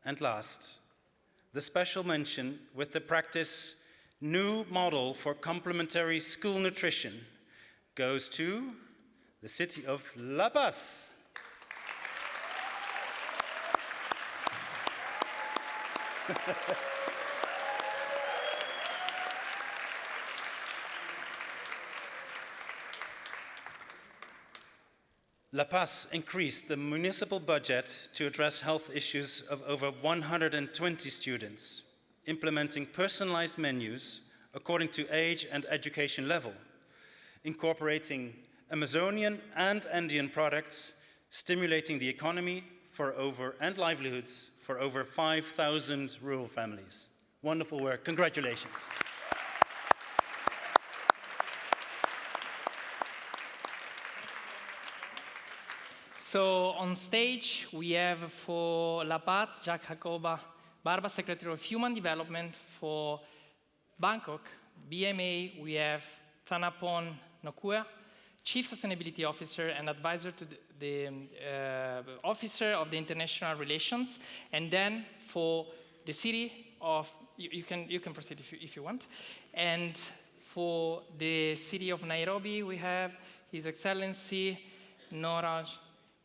And last, the special mention with the practice New Model for Complementary School Nutrition goes to the city of La Paz. La Paz increased the municipal budget to address health issues of over 120 students, implementing personalized menus according to age and education level, incorporating Amazonian and Andean products, stimulating the economy and livelihoods for over 5,000 rural families. Wonderful work. Congratulations. So on stage, we have for La Paz, Jack Jacoba Barba, Secretary of Human Development. For Bangkok, BMA, we have Tanapon Nokua, Chief Sustainability Officer and Advisor to the Officer of the International Relations. And then for the city of, you can proceed if you want. And for the city of Nairobi, we have His Excellency Noraj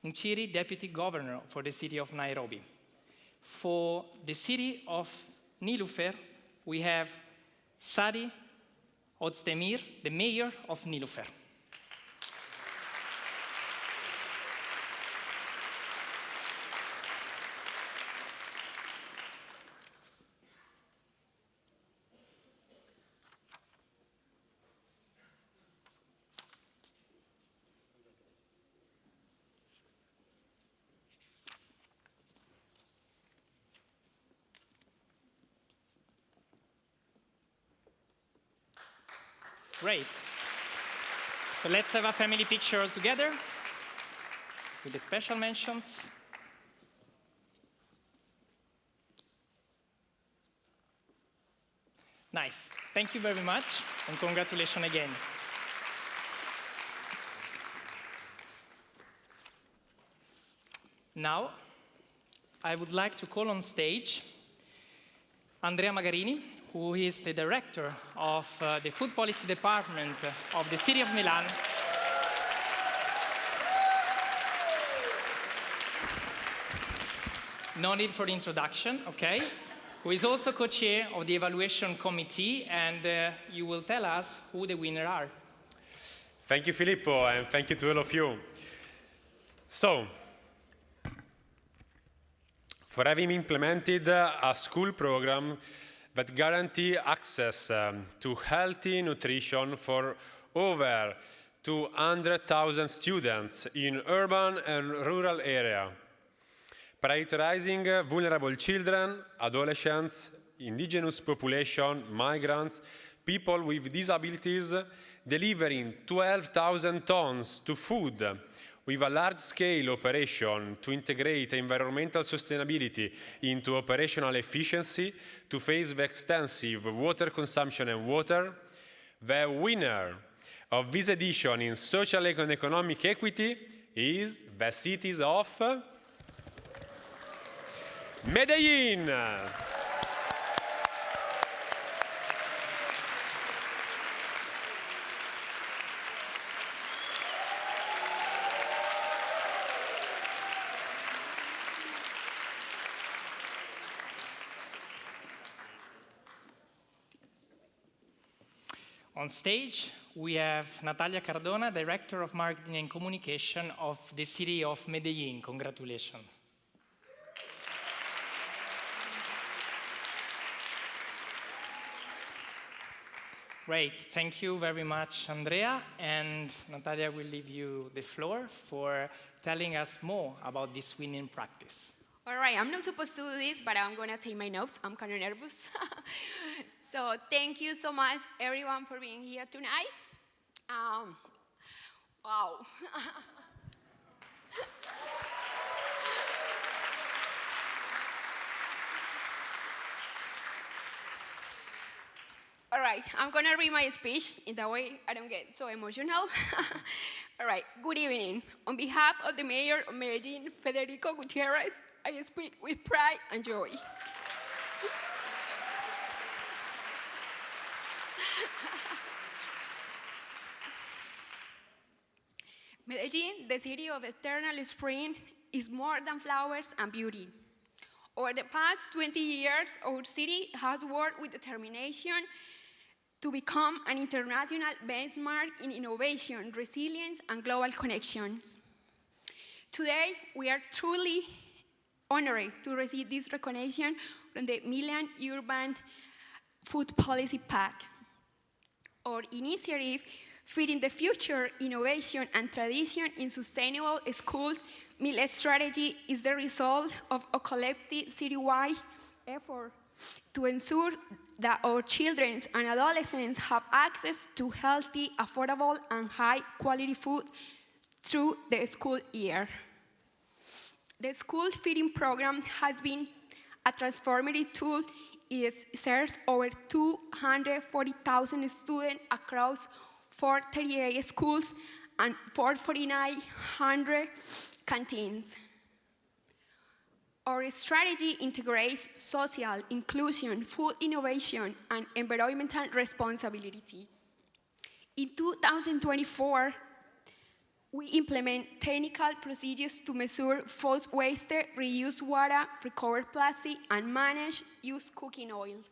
Nchiri, Deputy Governor for the city of Nairobi. For the city of Nilüfer, we have Sadi Ozdemir, the Mayor of Nilüfer. Great. So let's have a family picture all together with the special mentions. Nice. Thank you very much, and congratulations again. Now, I would like to call on stage Andrea Magarini, who is the director of the Food Policy Department of the City of Milan. No need for introduction, okay? Who is also co-chair of the Evaluation Committee, and you will tell us who the winners are. Thank you, Filippo, and thank you to all of you. So, for having implemented a school program that guarantee access to healthy nutrition for over 200,000 students in urban and rural areas, prioritizing vulnerable children, adolescents, indigenous population, migrants, people with disabilities, delivering 12,000 tons to food with a large-scale operation to integrate environmental sustainability into operational efficiency to face the extensive water consumption and water. The winner of this edition in social and economic equity is the cities of Medellin. On stage, we have Natalia Cardona, Director of Marketing and Communication of the city of Medellin. Congratulations. Great, thank you very much, Andrea. And Natalia will leave you the floor for telling us more about this winning practice. All right, I'm not supposed to do this, but I'm going to take my notes. I'm kind of nervous. So thank you so much, everyone, for being here tonight. Wow. All right, I'm going to read my speech. In that way, I don't get so emotional. All right, good evening. On behalf of the Mayor of Medellin, Federico Gutierrez, I speak with pride and joy. Medellin, the city of eternal spring, is more than flowers and beauty. Over the past 20 years, our city has worked with determination to become an international benchmark in innovation, resilience, and global connections. Today, we are truly honored to receive this recognition from the Milan Urban Food Policy Pact. Our initiative, Feeding the Future, Innovation and Tradition in Sustainable Schools Meal Strategy, is the result of a collective citywide effort to ensure that our children and adolescents have access to healthy, affordable, and high-quality food through the school year. The school feeding program has been a transformative tool. It serves over 240,000 students across 438 schools and 4,900 canteens. Our strategy integrates social inclusion, food innovation, and environmental responsibility. In 2024, we implement technical procedures to measure food waste, reuse water, recover plastic, and manage used cooking oil.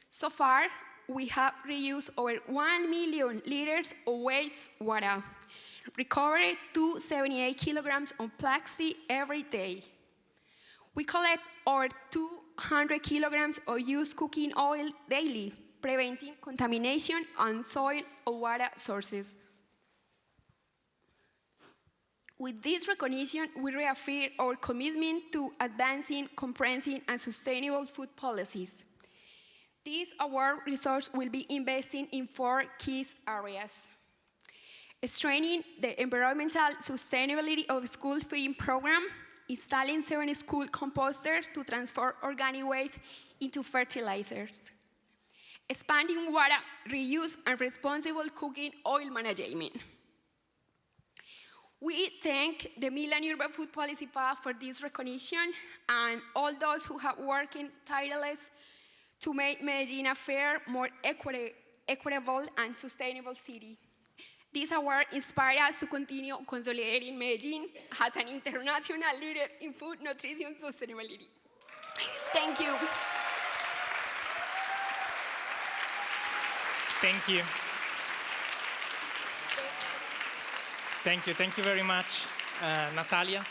So far, we have reused over 1 million liters of waste water, recovered 278 kilograms of plastic every day. We collect over 200 kilograms of used cooking oil daily, preventing contamination on soil or water sources. With this recognition, we reaffirm our commitment to advancing comprehensive and sustainable food policies. This award resource will be investing in 4 key areas: strengthening the environmental sustainability of the school feeding program, installing 7 school composters to transform organic waste into fertilizers, expanding water reuse and responsible cooking oil management. We thank the Milan Urban Food Policy Pact for this recognition and all those who have worked tirelessly to make Medellin a fair, more equitable, and sustainable city. This award inspired us to continue consolidating Medellin as an international leader in food, nutrition, sustainability. Thank you. Thank you. Thank you very much, Natalia.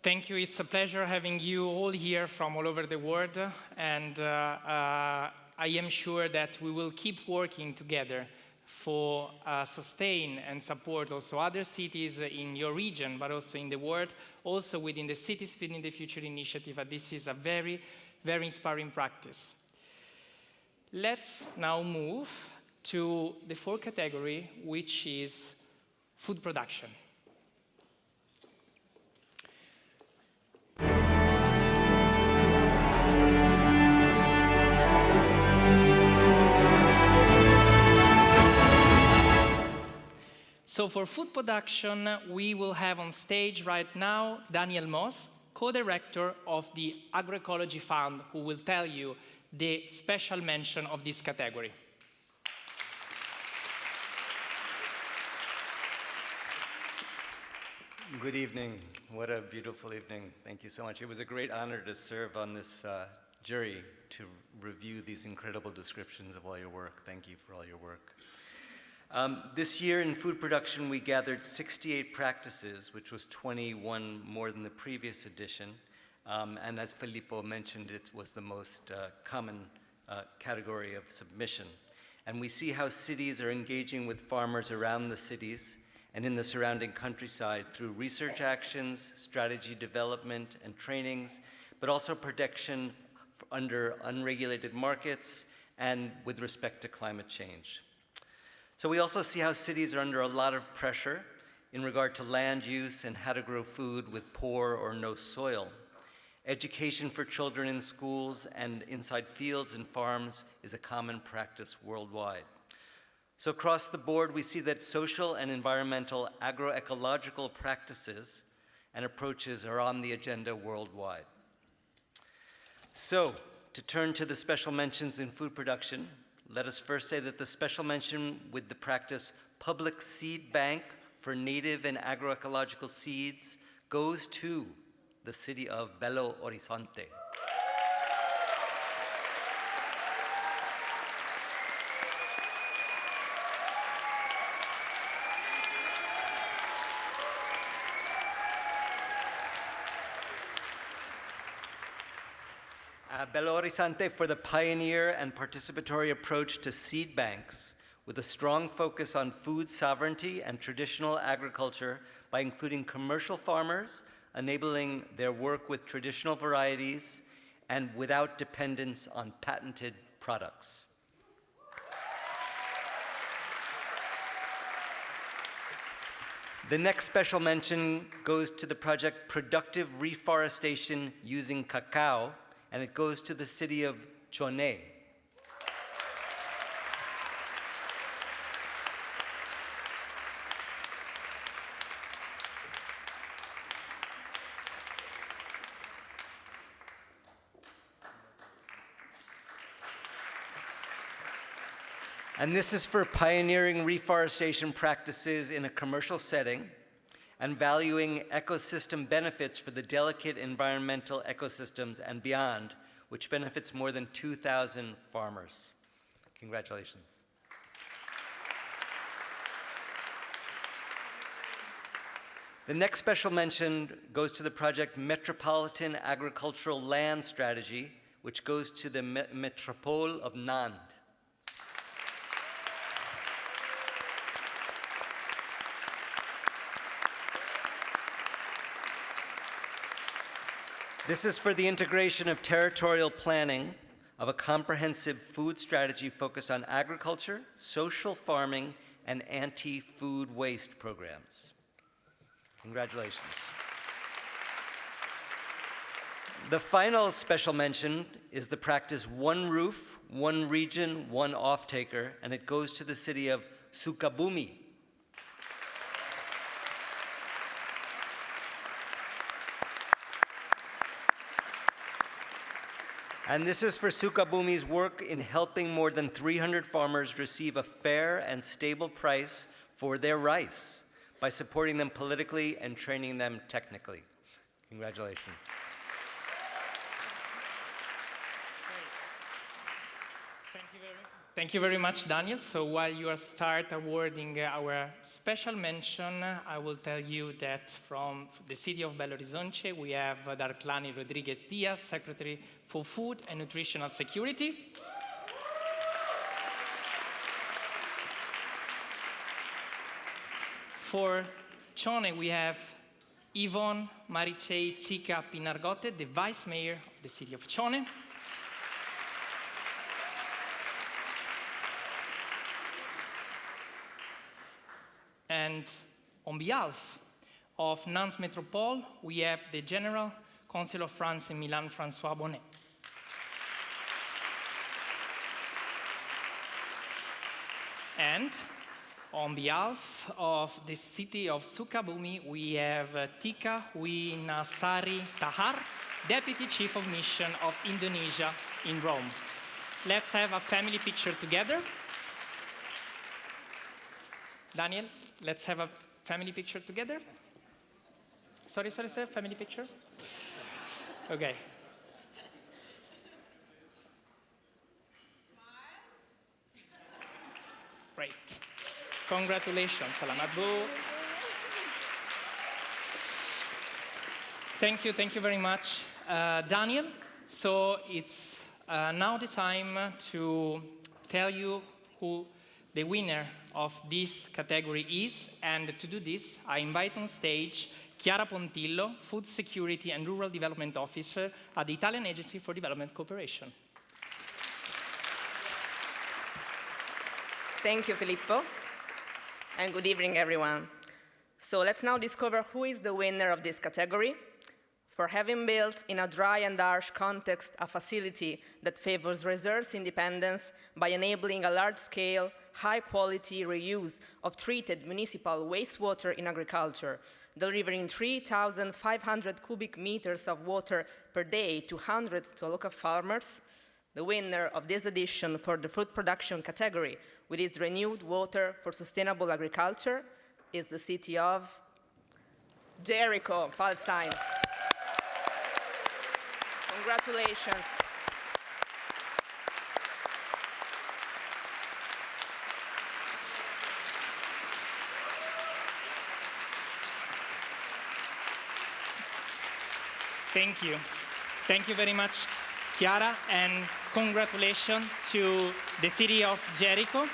Thank you. It's a pleasure having you all here from all over the world, and I am sure that we will keep working together for sustain and support also other cities in your region, but also in the world, also within the Cities Feeding the Future initiative. And this is a very, very inspiring practice. Let's now move to the 4th category, which is food production. So for food production, we will have on stage right now Daniel Moss, co-director of the Agroecology Fund, who will tell you the special mention of this category. Good evening. What a beautiful evening. Thank you so much. It was a great honor to serve on this jury to review these incredible descriptions of all your work. Thank you for all your work. This year in food production, we gathered 68 practices, which was 21 more than the previous edition. And as Filippo mentioned, it was the most common category of submission. And we see how cities are engaging with farmers around the cities and in the surrounding countryside through research actions, strategy development and trainings, but also protection under unregulated markets and with respect to climate change. So we also see how cities are under a lot of pressure in regard to land use and how to grow food with poor or no soil. Education for children in schools and inside fields and farms is a common practice worldwide. So across the board, we see that social and environmental agroecological practices and approaches are on the agenda worldwide. So, to turn to the special mentions in food production, let us first say that the special mention with the practice Public Seed Bank for native and agroecological seeds goes to the city of Belo Horizonte. Belo Horizonte for the pioneer and participatory approach to seed banks with a strong focus on food sovereignty and traditional agriculture by including commercial farmers, enabling their work with traditional varieties and without dependence on patented products. The next special mention goes to the project Productive Reforestation Using Cacao, and it goes to the city of Chone. And this is for pioneering reforestation practices in a commercial setting and valuing ecosystem benefits for the delicate environmental ecosystems and beyond, which benefits more than 2,000 farmers. Congratulations. The next special mention goes to the project Metropolitan Agricultural Land Strategy, which goes to the Metropole of Nantes. This is for the integration of territorial planning of a comprehensive food strategy focused on agriculture, social farming, and anti-food waste programs. Congratulations. The final special mention is the practice One Roof, One Region, One Off-Taker, and it goes to the city of Sukabumi. And this is for Sukabumi's work in helping more than 300 farmers receive a fair and stable price for their rice by supporting them politically and training them technically. Congratulations. Thank you very much, Daniel. So while you start awarding our special mention, I will tell you that from the city of Belo Horizonte, we have Darklani Rodriguez Diaz, Secretary for Food and Nutritional Security. For Chone, we have Yvonne Maricei Chica Pinargote, the Vice Mayor of the city of Chone. And on behalf of Nantes Métropole, we have the General Council of France in Milan, François Bonnet. And On behalf of the city of Sukabumi, we have Tika Winasari Tahar, Deputy Chief of Mission of Indonesia in Rome. Let's have a family picture together. Daniel, let's have a family picture together. Sorry, family picture? Okay. Great. Congratulations, Salamat Bu. Thank you very much, Daniel. So it's now the time to tell you who the winner of this category is, and to do this, I invite on stage Chiara Pontillo, Food Security and Rural Development Officer at the Italian Agency for Development Cooperation. Thank you, Filippo, and good evening, everyone. So let's now discover who is the winner of this category. For having built in a dry and harsh context a facility that favors resource independence by enabling a large-scale, high-quality reuse of treated municipal wastewater in agriculture, delivering 3,500 cubic meters of water per day to hundreds of local farmers, the winner of this edition for the food production category with its renewed water for sustainable agriculture is the city of Jericho, Palestine. Congratulations. Thank you. Thank you very much, Chiara, and congratulations to the city of Jericho.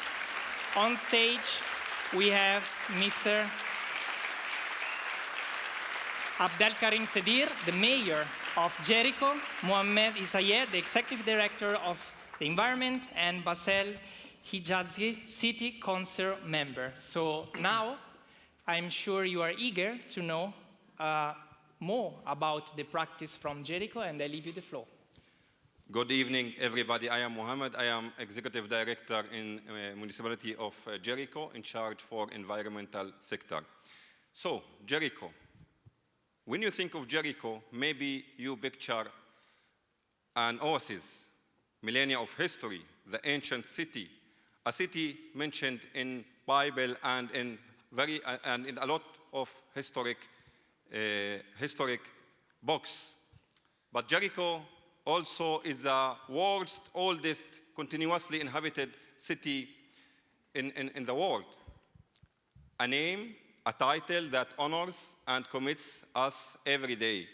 On stage, we have Mr. Abdelkarim Sedir, the mayor of Jericho, Mohamed Isayed, the executive director of the environment, and Basel Hijazi, city council member. So now, I'm sure you are eager to know more about the practice from Jericho, and I leave you the floor. Good evening, everybody. I am Mohammed. I am Executive Director in Municipality of Jericho, in charge for environmental sector. So, Jericho. When you think of Jericho, maybe you picture an oasis, millennia of history, the ancient city, a city mentioned in Bible and in a lot of historic books. But Jericho also is the world's oldest continuously inhabited city in the world. A name, a title that honors and commits us every day,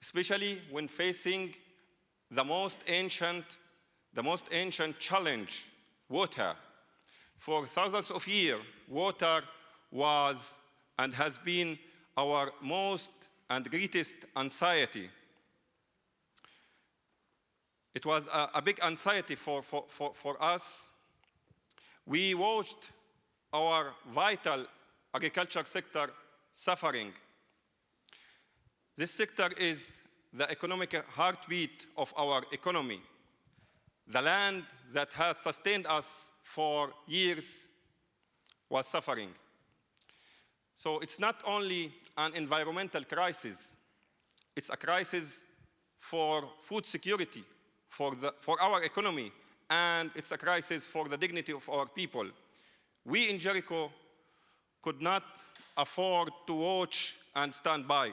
especially when facing the most ancient challenge, water. For thousands of years, water was and has been our most and greatest anxiety. It was a big anxiety for us. We watched our vital agriculture sector suffering. This sector is the economic heartbeat of our economy. The land that has sustained us for years was suffering. So it's not only an environmental crisis, it's a crisis for food security, for our economy, and it's a crisis for the dignity of our people. We in Jericho could not afford to watch and stand by.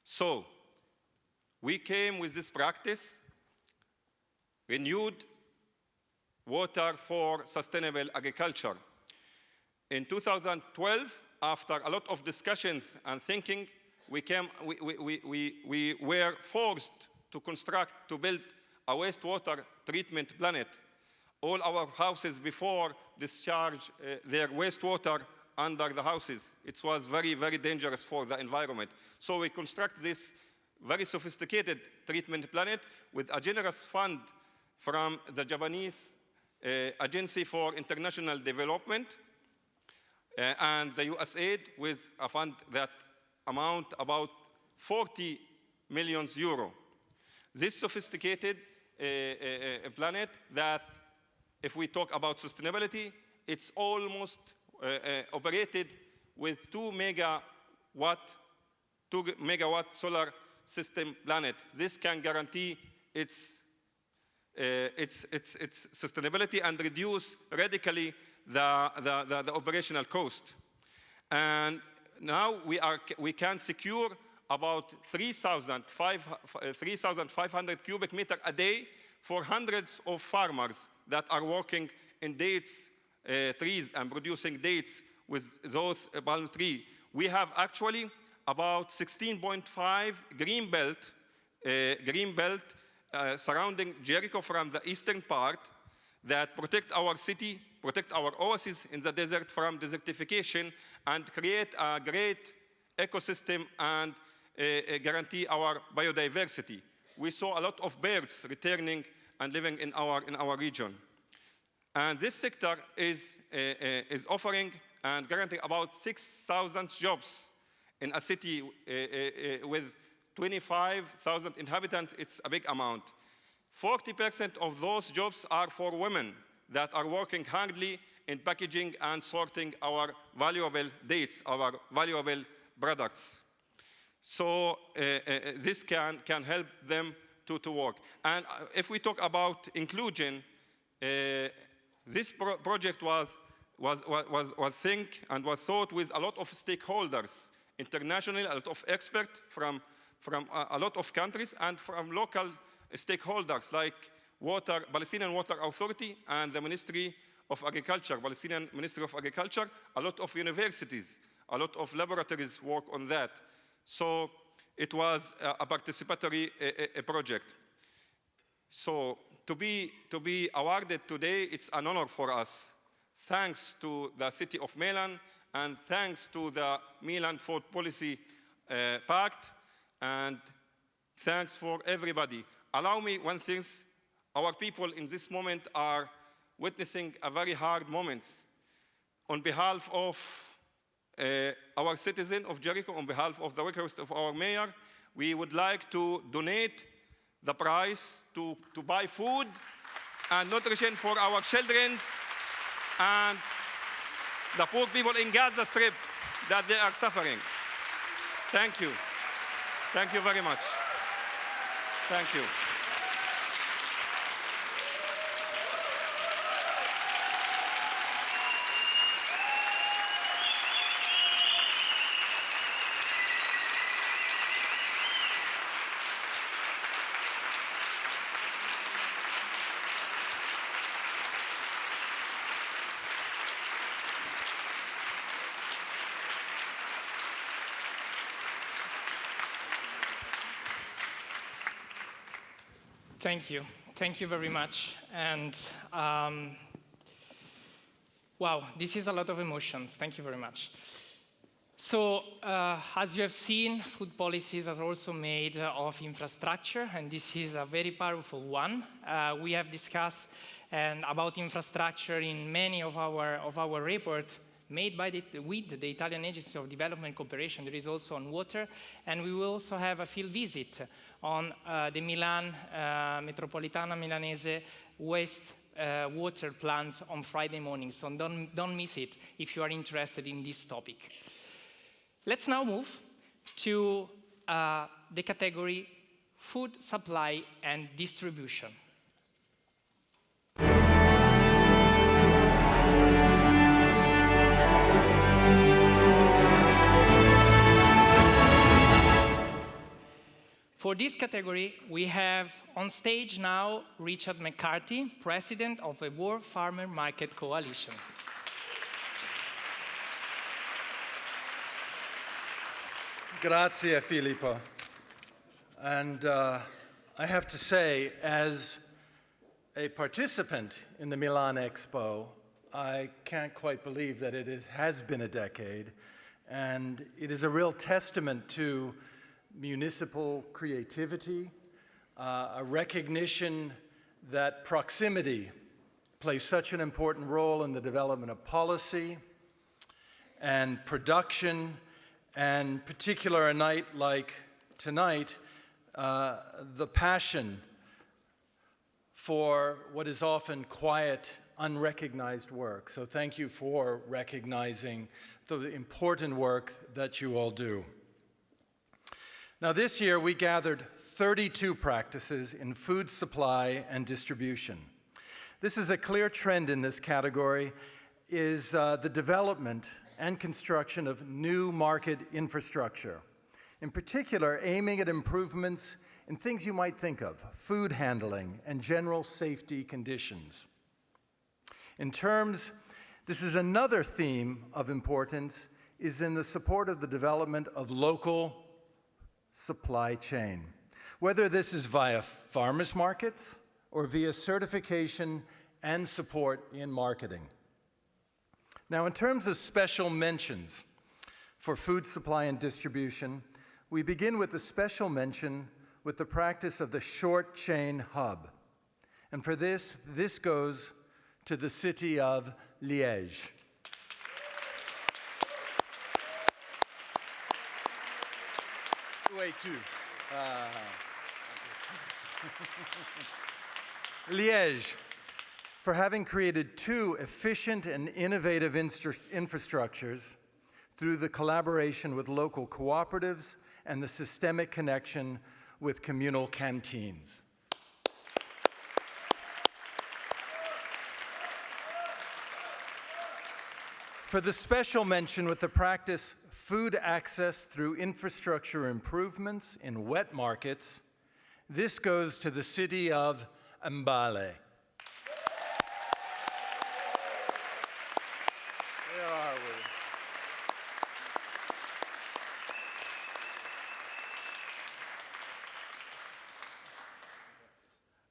So we came with this practice, renewed water for sustainable agriculture. In 2012, after a lot of discussions and thinking, we were forced to build a wastewater treatment plant. All our houses before discharge their wastewater under the houses. It was very, very dangerous for the environment. So we construct this very sophisticated treatment plant with a generous fund from the Japanese Agency for International Development and the USAID with a fund that amount about 40 million euro. This sophisticated planet that if we talk about sustainability, it's almost operated with 2 megawatt solar system planet. This can guarantee its sustainability and reduce radically the operational cost. And now we can secure about 3,500 cubic meters a day for hundreds of farmers that are working in dates trees and producing dates with those palm trees. We have actually about 16.5 green belt surrounding Jericho from the eastern part that protect our city, protect our oasis in the desert from desertification, and create a great ecosystem and guarantee our biodiversity. We saw a lot of birds returning and living in our region. And this sector is offering and guaranteeing about 6,000 jobs in a city with 25,000 inhabitants. It's a big amount. 40% of those jobs are for women that are working hardly in packaging and sorting our valuable dates, our valuable products. So this can help them to work. And if we talk about inclusion, this project was think and was thought with a lot of stakeholders, internationally, a lot of experts from a lot of countries, and from local stakeholders like Palestinian Water Authority and the Ministry of Agriculture, Palestinian Ministry of Agriculture, a lot of universities, a lot of laboratories work on that. So it was a participatory project. So to be awarded today, it's an honor for us. Thanks to the city of Milan, and thanks to the Milan Food Policy Pact, and thanks for everybody. Allow me one thing. Our people in this moment are witnessing a very hard moment. On behalf of our citizen of Jericho, on behalf of the request of our mayor, we would like to donate the price to buy food and nutrition for our children and the poor people in Gaza Strip that they are suffering. Thank you. Thank you very much. Thank you. Thank you. Thank you very much. And wow, this is a lot of emotions. Thank you very much. So as you have seen, food policies are also made of infrastructure, and this is a very powerful one. We have discussed about infrastructure in many of our reports made with the Italian Agency of Development Cooperation. There is also on water, and we will also have a field visit on the Milan Metropolitana Milanese waste water plant on Friday morning. So don't miss it if you are interested in this topic. Let's now move to the category food supply and distribution. For this category, we have on stage now Richard McCarthy, President of the World Farmer Market Coalition. Grazie, Filippo. And I have to say, as a participant in the Milan Expo, I can't quite believe that it has been a decade. And it is a real testament to municipal creativity, a recognition that proximity plays such an important role in the development of policy and production, and particular a night like tonight, the passion for what is often quiet unrecognized work. So thank you for recognizing the important work that you all do. Now this year we gathered 32 practices in food supply and distribution. This is a clear trend in this category is the development and construction of new market infrastructure, in particular aiming at improvements in things you might think of, food handling and general safety conditions. This is another theme of importance, is in the support of the development of local supply chain, whether this is via farmers markets or via certification and support in marketing. Now, in terms of special mentions for food supply and distribution, we begin with the special mention with the practice of the short chain hub. And for this goes to the city of Liège. Liège, for having created two efficient and innovative infrastructures through the collaboration with local cooperatives and the systemic connection with communal canteens. For the special mention with the practice food access through infrastructure improvements in wet markets, this goes to the city of Mbale. Where are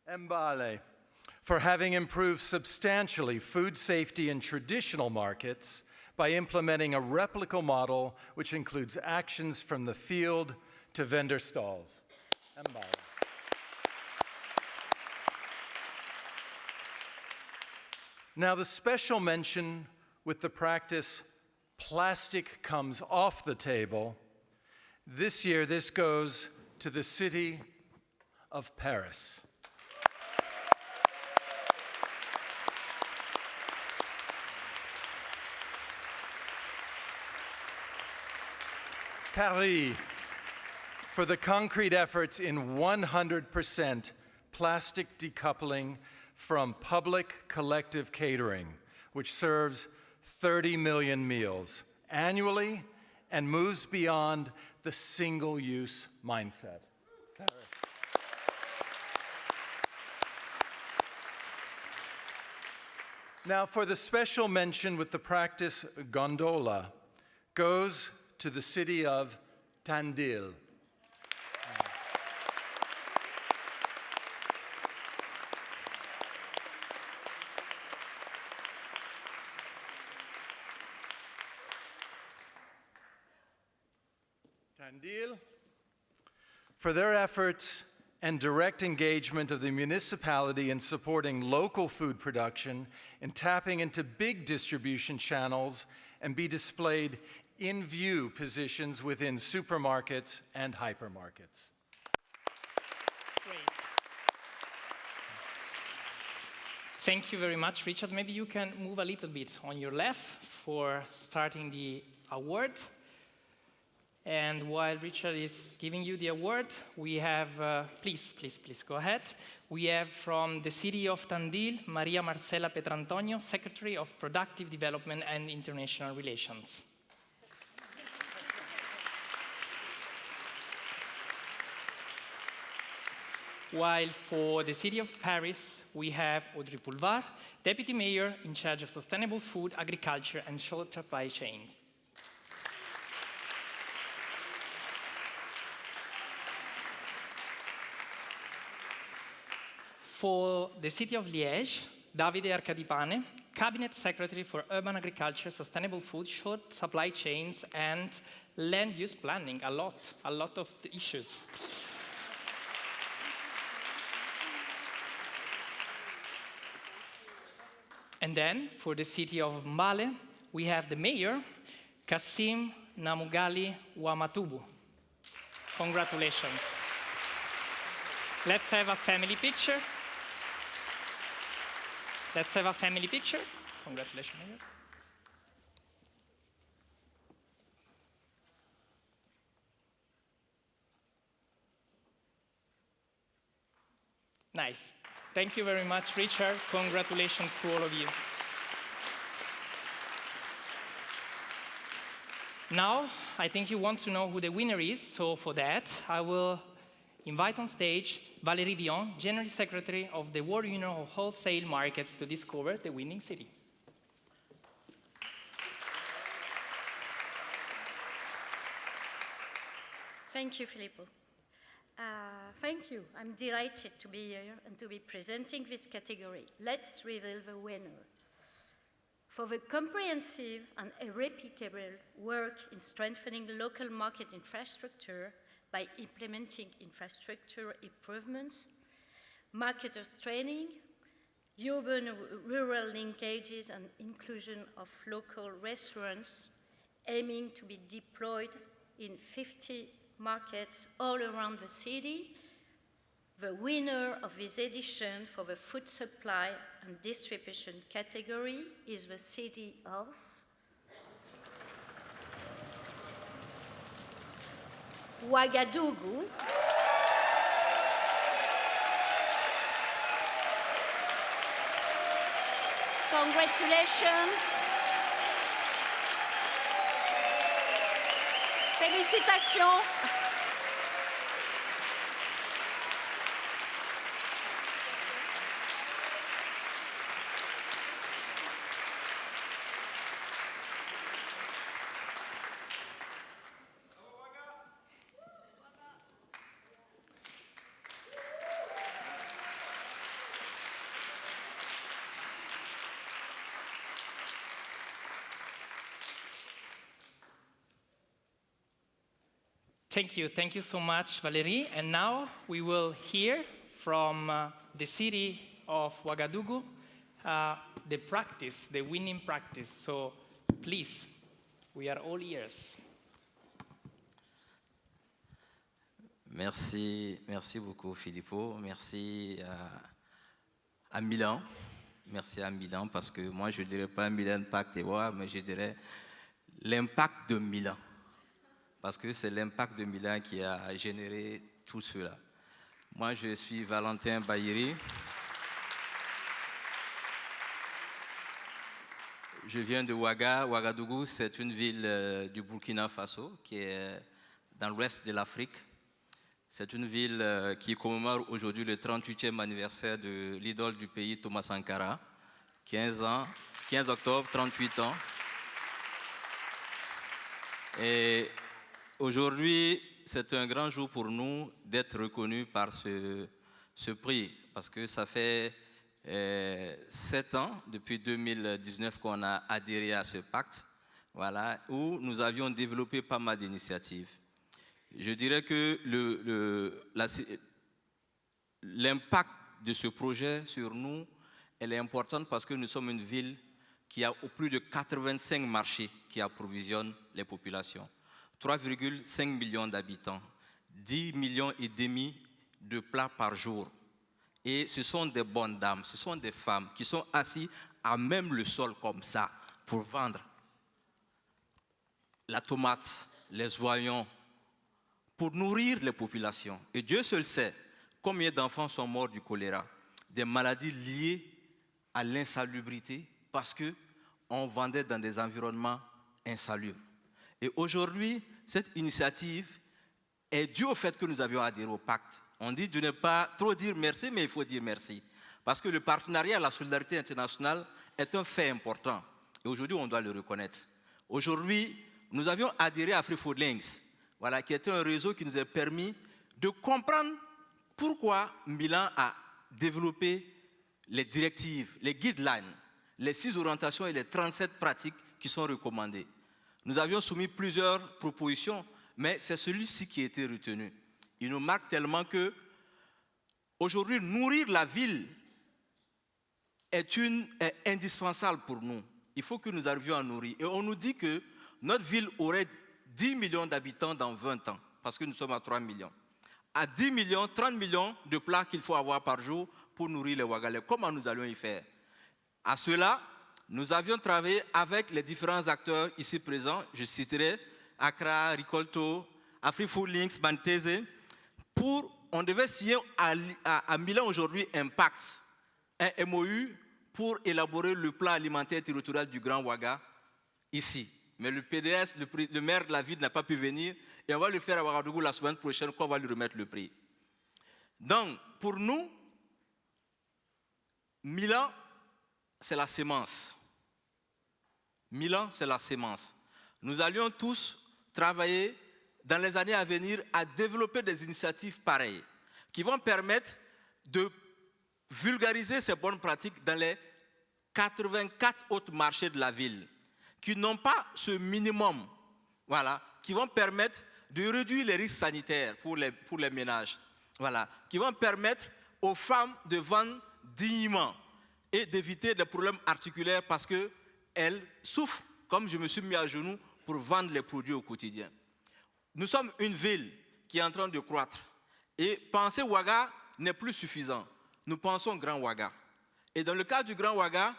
we? Mbale, for having improved substantially food safety in traditional markets by implementing a replicable model which includes actions from the field to vendor stalls. Mbale. Now, the special mention with the practice plastic comes off the table. This year, this goes to the city of Paris. Paris, for the concrete efforts in 100% plastic decoupling from public collective catering, which serves 30 million meals annually and moves beyond the single-use mindset. Paris. Now, for the special mention with the practice gondola, goes to the city of Tandil. Tandil, for their efforts and direct engagement of the municipality in supporting local food production and tapping into big distribution channels and be displayed in view positions within supermarkets and hypermarkets. Great. Thank you very much, Richard. Maybe you can move a little bit on your left for starting the award. And while Richard is giving you the award, we have, please go ahead. We have from the city of Tandil, Maria Marcela Petrantonio, Secretary of Productive Development and International Relations. While for the city of Paris, we have Audrey Poulvard, Deputy Mayor in charge of sustainable food, agriculture, and short supply chains. For the city of Liège, Davide Arcadipane, Cabinet Secretary for Urban Agriculture, Sustainable Food, Short Supply Chains, and Land Use Planning, a lot of the issues. And then, for the city of Mbale, we have the mayor, Kassim Namugali Wamatubu. Congratulations. Let's have a family picture. Let's have a family picture. Congratulations. Nice. Thank you very much, Richard. Congratulations to all of you. Now, I think you want to know who the winner is, so for that, I will invite on stage Valérie Dion, General Secretary of the World Union of Wholesale Markets, to discover the winning city. Thank you, Filippo. Thank you. I'm delighted to be here and to be presenting this category. Let's reveal the winner. For the comprehensive and irreplicable work in strengthening local market infrastructure by implementing infrastructure improvements, marketers training, urban-rural linkages and inclusion of local restaurants aiming to be deployed in 50 markets all around the city, the winner of this edition for the food supply and distribution category is the city of Ouagadougou. Congratulations. Félicitations. Thank you so much, Valérie. And now we will hear from the city of Ouagadougou, the practice, the winning practice. So please, we are all ears. Merci beaucoup, Filippo. Merci à Milan. Merci à Milan, parce que moi, je ne dirais pas Milan Pact Awards, mais je dirais l'impact de Milan. Parce que c'est l'impact de Milan qui a généré tout cela. Moi, je suis Valentin Bayeri. Je viens de Ouagadougou, c'est une ville du Burkina Faso qui est dans l'ouest de l'Afrique. C'est une ville qui commémore aujourd'hui le 38e anniversaire de l'idole du pays, Thomas Sankara. 15 octobre, 38 ans. Et aujourd'hui, c'est un grand jour pour nous d'être reconnus par ce prix, parce que ça fait 7 ans, depuis 2019, qu'on a adhéré à ce pacte, voilà, où nous avions développé pas mal d'initiatives. Je dirais que l'impact de ce projet sur nous, elle est importante parce que nous sommes une ville qui a plus de 85 marchés qui approvisionnent les populations. 3,5 millions d'habitants, 10 millions et demi de plats par jour. Et ce sont des bonnes dames, ce sont des femmes qui sont assises à même le sol comme ça pour vendre la tomate, les oignons, pour nourrir les populations. Et Dieu seul sait combien d'enfants sont morts du choléra, des maladies liées à l'insalubrité parce qu'on vendait dans des environnements insalubres. Et aujourd'hui, cette initiative est due au fait que nous avions adhéré au pacte. On dit de ne pas trop dire merci, mais il faut dire merci. Parce que le partenariat à la solidarité internationale est un fait important. Et aujourd'hui, on doit le reconnaître. Aujourd'hui, nous avions adhéré à Free Food Links, voilà, qui était un réseau qui nous a permis de comprendre pourquoi Milan a développé les directives, les guidelines, les 6 orientations et les 37 pratiques qui sont recommandées. Nous avions soumis plusieurs propositions, mais c'est celui-ci qui a été retenu. Il nous marque tellement que, aujourd'hui, nourrir la ville est indispensable pour nous. Il faut que nous arrivions à nourrir. Et on nous dit que notre ville aurait 10 millions d'habitants dans 20 ans, parce que nous sommes à 3 millions. À 10 millions, 30 millions de plats qu'il faut avoir par jour pour nourrir les Ouagalais. Comment nous allons y faire? À cela, nous avions travaillé avec les différents acteurs ici présents, je citerai Accra, Ricolto, AfriFood Links, Bantese, on devait signer à Milan aujourd'hui un pacte, un MOU pour élaborer le plan alimentaire territorial du Grand Ouaga ici. Mais le PDS, le maire de la ville n'a pas pu venir et on va le faire à Ouagadougou la semaine prochaine quand on va lui remettre le prix. Donc, pour nous, Milan, c'est la sémence. Milan, c'est la sémence. Nous allions tous travailler dans les années à venir à développer des initiatives pareilles qui vont permettre de vulgariser ces bonnes pratiques dans les 84 autres marchés de la ville qui n'ont pas ce minimum, voilà, qui vont permettre de réduire les risques sanitaires pour les ménages, voilà, qui vont permettre aux femmes de vendre dignement et d'éviter des problèmes articulaires parce qu'elles souffrent, comme je me suis mis à genoux pour vendre les produits au quotidien. Nous sommes une ville qui est en train de croître et penser Ouaga n'est plus suffisant. Nous pensons Grand Ouaga. Et dans le cas du Grand Ouaga,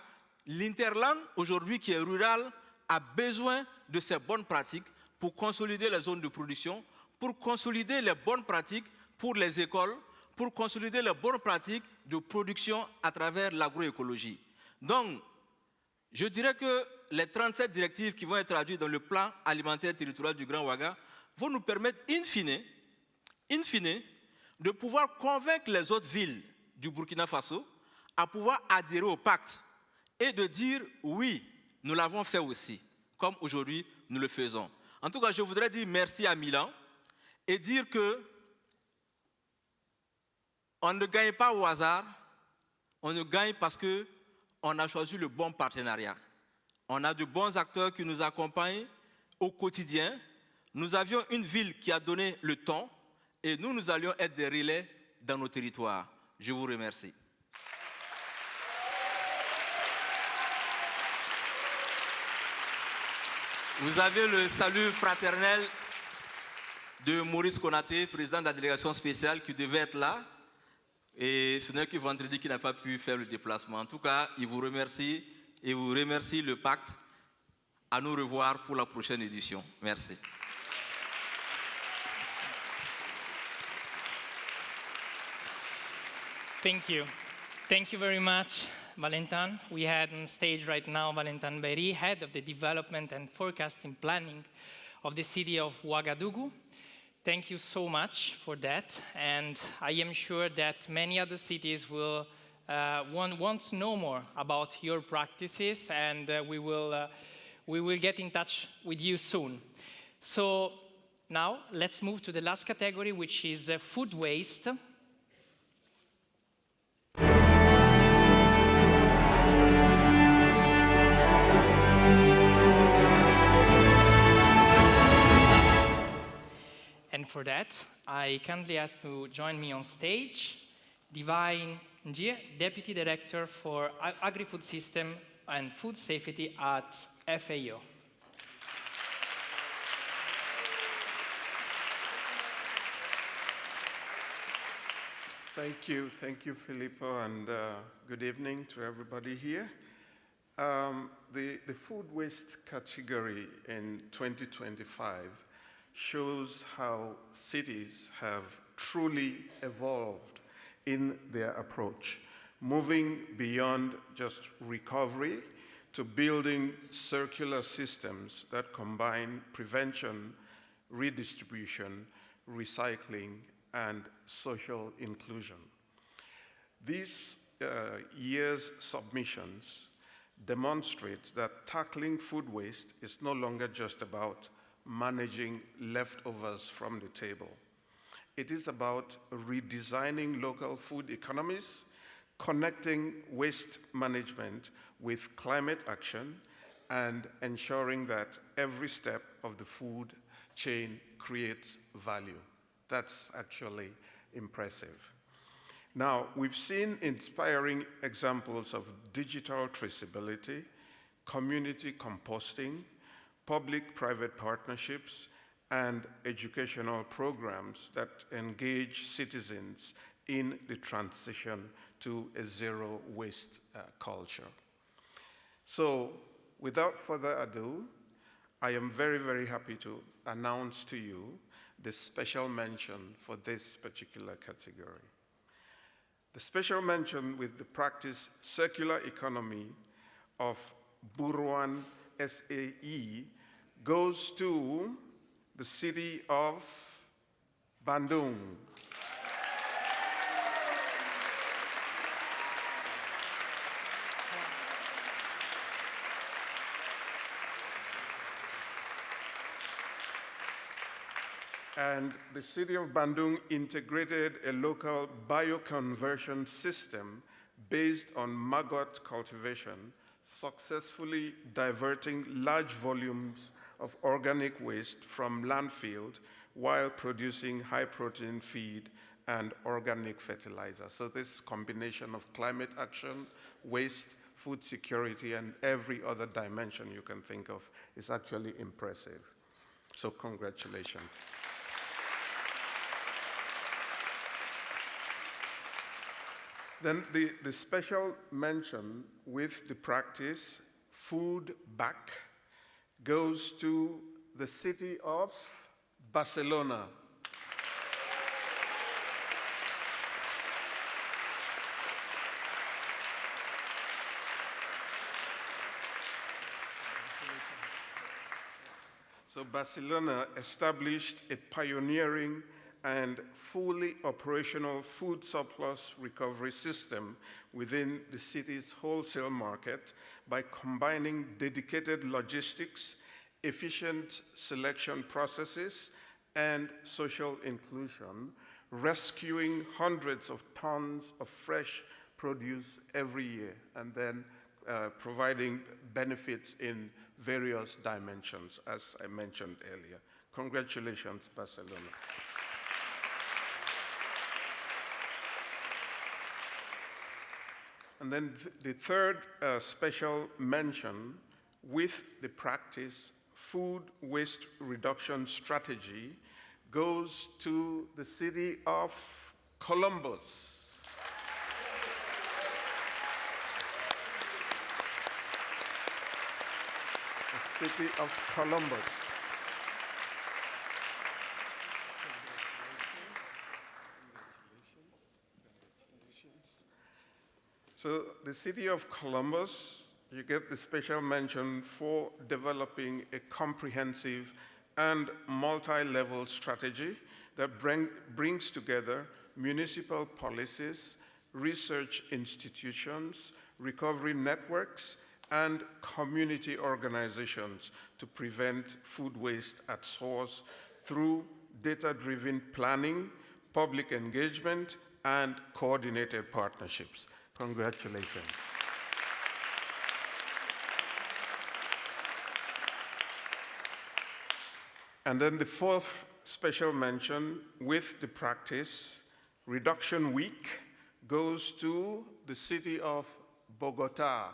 l'Interland, aujourd'hui qui est rural, a besoin de ces bonnes pratiques pour consolider les zones de production, pour consolider les bonnes pratiques pour les écoles, pour consolider les bonnes pratiques de production à travers l'agroécologie. Donc, je dirais que les 37 directives qui vont être traduites dans le plan alimentaire territorial du Grand Ouaga vont nous permettre, in fine, de pouvoir convaincre les autres villes du Burkina Faso à pouvoir adhérer au pacte et de dire oui, nous l'avons fait aussi, comme aujourd'hui nous le faisons. En tout cas, je voudrais dire merci à Milan et dire que on ne gagne pas au hasard, on ne gagne parce qu'on a choisi le bon partenariat. On a de bons acteurs qui nous accompagnent au quotidien. Nous avions une ville qui a donné le ton et nous allions être des relais dans nos territoires. Je vous remercie. Vous avez le salut fraternel de Maurice Konaté, président de la délégation spéciale, qui devait être là. Et ce n'est que vendredi qu'il n'a pas pu faire le déplacement. En tout cas, il vous remercie et vous remercie le pacte. À nous revoir pour la prochaine édition. Merci. Thank you. Thank you very much, Valentin. We had on stage right now Valentin Beri, head of the development and forecasting planning of the city of Ouagadougou. Thank you so much for that, and I am sure that many other cities will want to know more about your practices, and we will get in touch with you soon. So now let's move to the last category, which is food waste. And for that, I kindly ask to join me on stage, Divine Njie, Deputy Director for Agri-Food System and Food Safety at FAO. Thank you, Filippo, and good evening to everybody here. The food waste category in 2025 shows how cities have truly evolved in their approach, moving beyond just recovery to building circular systems that combine prevention, redistribution, recycling, and social inclusion. This year's submissions demonstrate that tackling food waste is no longer just about managing leftovers from the table. It is about redesigning local food economies, connecting waste management with climate action, and ensuring that every step of the food chain creates value. That's actually impressive. Now, we've seen inspiring examples of digital traceability, community composting, public-private partnerships, and educational programs that engage citizens in the transition to a zero-waste culture. So, without further ado, I am very, very happy to announce to you the special mention for this particular category. The special mention with the practice Circular Economy of Buruan SAE goes to the city of Bandung. And the city of Bandung integrated a local bioconversion system based on maggot cultivation, successfully diverting large volumes of organic waste from landfill while producing high-protein feed and organic fertilizer. So this combination of climate action, waste, food security, and every other dimension you can think of is actually impressive. So congratulations. Then the special mention with the practice Food Back goes to the city of Barcelona. So Barcelona established a pioneering and fully operational food surplus recovery system within the city's wholesale market by combining dedicated logistics, efficient selection processes, and social inclusion, rescuing hundreds of tons of fresh produce every year, and then providing benefits in various dimensions, as I mentioned earlier. Congratulations, Barcelona. And then the third special mention with the practice Food Waste Reduction Strategy goes to the city of Columbus. The city of Columbus. So the city of Columbus, you get the special mention for developing a comprehensive and multi-level strategy that brings together municipal policies, research institutions, recovery networks, and community organizations to prevent food waste at source through data-driven planning, public engagement, and coordinated partnerships. Congratulations. And then the fourth special mention with the practice, Reduction Week, goes to the city of Bogota.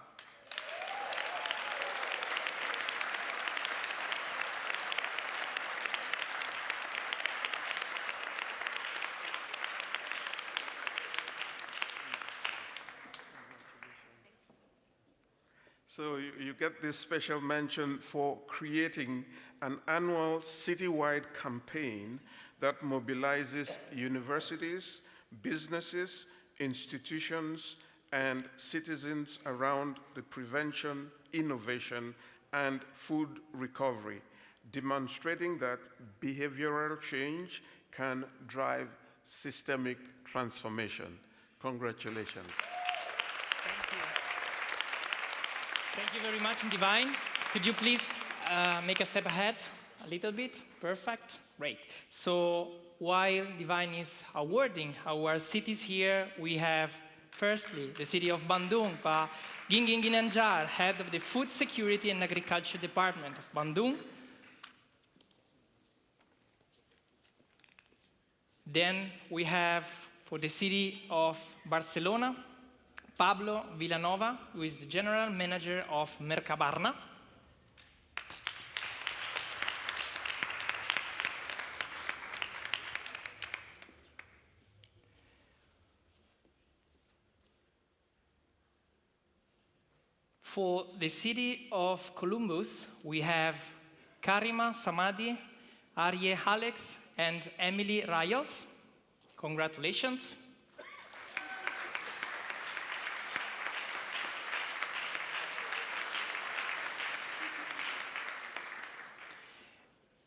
So you get this special mention for creating an annual citywide campaign that mobilizes universities, businesses, institutions, and citizens around the prevention, innovation, and food recovery, demonstrating that behavioral change can drive systemic transformation. Congratulations. Thank you very much, Divine. Could you please make a step ahead a little bit? Perfect. Great. So while Divine is awarding our cities here, we have firstly the city of Bandung, Pak Gingging Ginanjar, head of the Food Security and Agriculture Department of Bandung. Then we have for the city of Barcelona, Pablo Villanova, who is the General Manager of Mercabarna. For the city of Columbus, we have Karima Samadi, Arye Alex, and Emily Riles. Congratulations.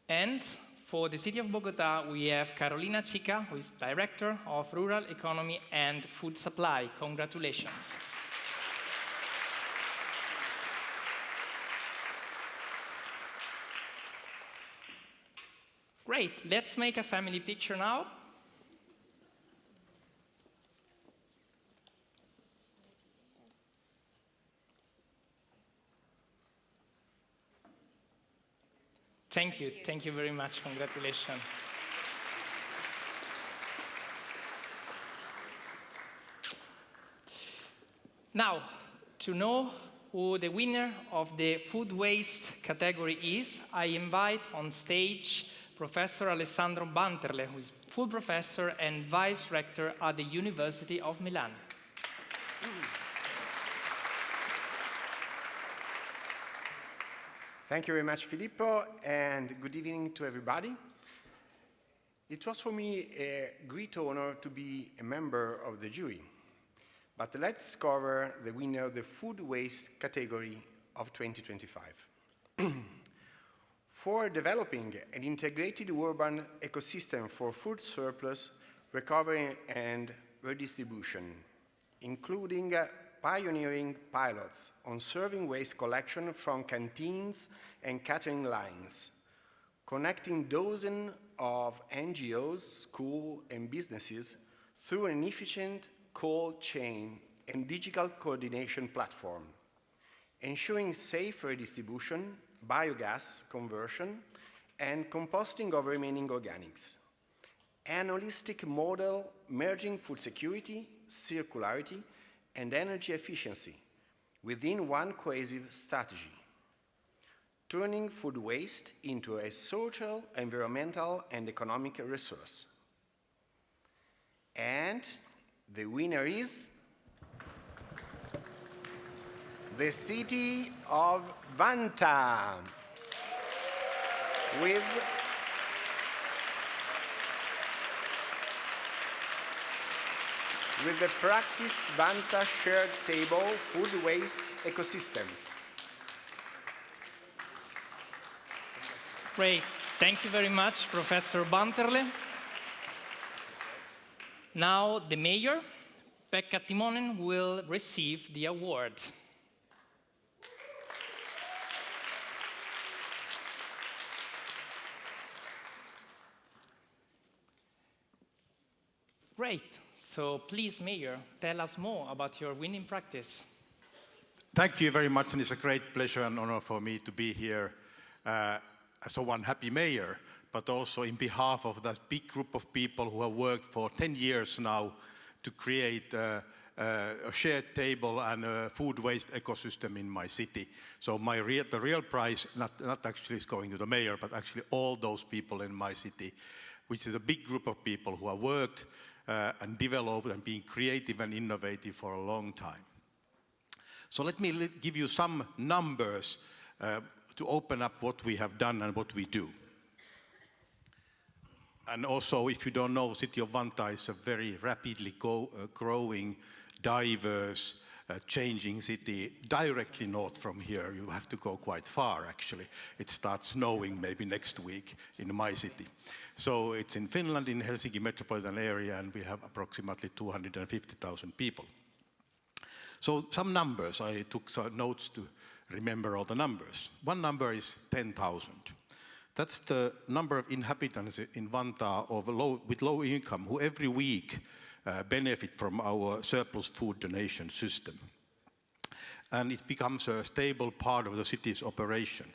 And for the city of Bogota, we have Carolina Chica, who is Director of Rural Economy and Food Supply. Congratulations. Great, let's make a family picture now. Thank you very much, congratulations. Now, to know who the winner of the food waste category is, I invite on stage Professor Alessandro Banterle, who is full professor and vice rector at the University of Milan. Thank you very much, Filippo, and good evening to everybody. It was for me a great honor to be a member of the jury. But let's cover the winner of the food waste category of 2025. For developing an integrated urban ecosystem for food surplus, recovery, and redistribution, including pioneering pilots on serving waste collection from canteens and catering lines, connecting dozens of NGOs, schools, and businesses through an efficient cold chain and digital coordination platform, ensuring safe redistribution, biogas conversion, and composting of remaining organics. An holistic model merging food security, circularity, and energy efficiency within one cohesive strategy, turning food waste into a social, environmental, and economic resource. And the winner is the city of Vanta, with the practice Vanta shared table food waste ecosystems. Great, thank you very much, Professor Banterle. Now the mayor, Pekka Timonen, will receive the award. Great. So please, Mayor, tell us more about your winning practice. Thank you very much, and it's a great pleasure and honor for me to be here as a one happy mayor, but also in behalf of that big group of people who have worked for 10 years now to create a shared table and a food waste ecosystem in my city. So the real prize, not actually is going to the mayor, but actually all those people in my city, which is a big group of people who have worked and developed and been creative and innovative for a long time. So let me give you some numbers to open up what we have done and what we do. And also, if you don't know, City of Vanta is a very rapidly growing, diverse, changing city directly north from here. You have to go quite far, actually. It starts snowing maybe next week in my city. So it's in Finland, in Helsinki metropolitan area, and we have approximately 250,000 people. So some numbers, I took some notes to remember all the numbers. One number is 10,000. That's the number of inhabitants in Vantaa with low income who every week benefit from our surplus food donation system. And it becomes a stable part of the city's operation.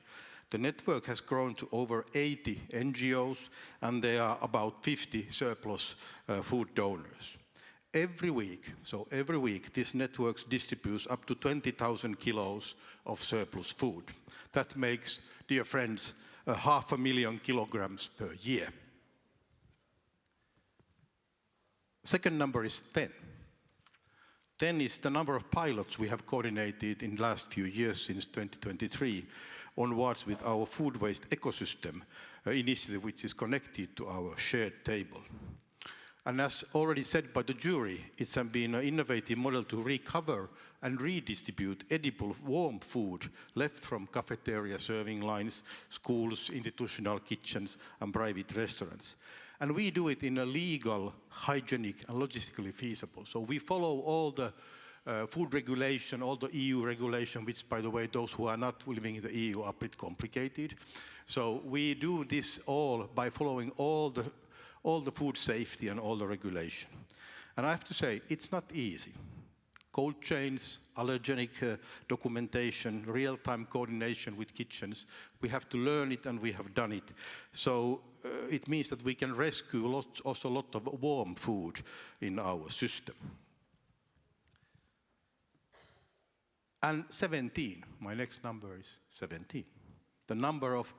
The network has grown to over 80 NGOs, and there are about 50 surplus food donors. Every week, this network distributes up to 20,000 kilos of surplus food. That makes, dear friends, 500,000 kilograms per year. Second number is 10. Then is the number of pilots we have coordinated in the last few years since 2023 onwards with our food waste ecosystem initiative, which is connected to our shared table. And as already said by the jury, it's been an innovative model to recover and redistribute edible warm food left from cafeteria serving lines, schools, institutional kitchens, and private restaurants. And we do it in a legal, hygienic, and logistically feasible. So we follow all the food regulation, all the EU regulation, which, by the way, those who are not living in the EU are a bit complicated. So we do this all by following all the food safety and all the regulation. And I have to say, it's not easy. Cold chains, allergenic documentation, real-time coordination with kitchens, we have to learn it and we have done it. So it means that we can rescue also a lot of warm food in our system. And 17, my next number is 17. The number of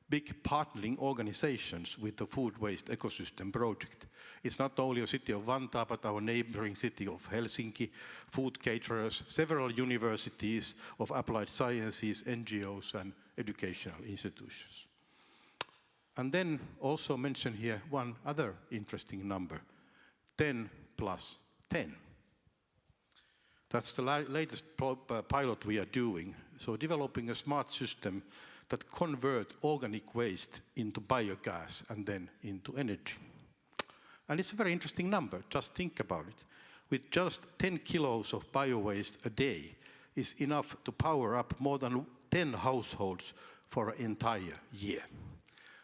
big partnering organizations with the food waste ecosystem project. It's not only a city of Vantaa, but our neighboring city of Helsinki, food caterers, several universities of applied sciences, NGOs, and educational institutions. And then also mention here one other interesting number, 10 plus 10. That's the latest pilot we are doing. So developing a smart system that convert organic waste into biogas and then into energy. And it's a very interesting number, just think about it. With just 10 kilos of bio-waste a day is enough to power up more than 10 households for an entire year.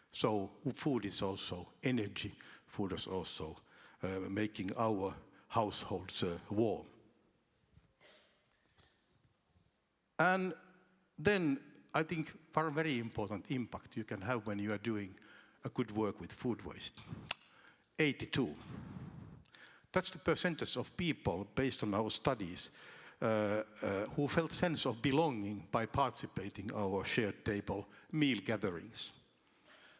So food is also energy, food is also making our households warm. And then I think one very important impact you can have when you are doing a good work with food waste. 82. That's the percentage of people, based on our studies, who felt sense of belonging by participating in our shared table meal gatherings.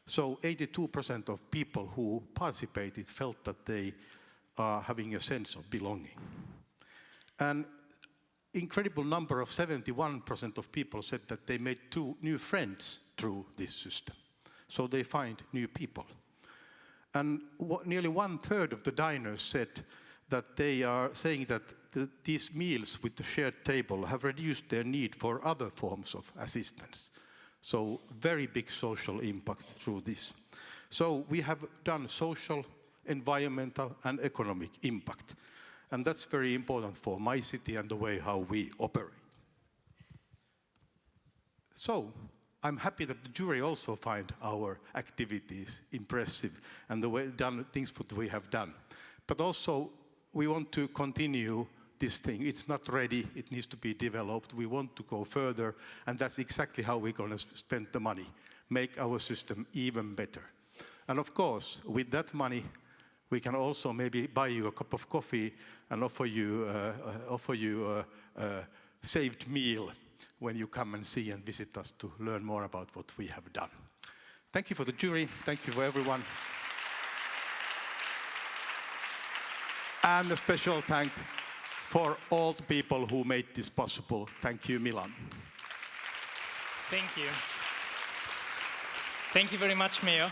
So 82% of people who participated felt that they are having a sense of belonging. And incredible number of 71% of people said that they made 2 new friends through this system. So they find new people. And nearly 1/3 of the diners said that they are saying that these meals with the shared table have reduced their need for other forms of assistance. So very big social impact through this. So we have done social, environmental, and economic impact. And that's very important for my city and the way how we operate. So I'm happy that the jury also find our activities impressive and the way things that we have done. But also we want to continue this thing. It's not ready, it needs to be developed. We want to go further, and that's exactly how we're going to spend the money, make our system even better. And of course, with that money, we can also maybe buy you a cup of coffee and offer you a saved meal when you come and see and visit us to learn more about what we have done. Thank you for the jury. Thank you for everyone. And a special thank for all the people who made this possible. Thank you, Milan. Thank you. Thank you very much, Mayor.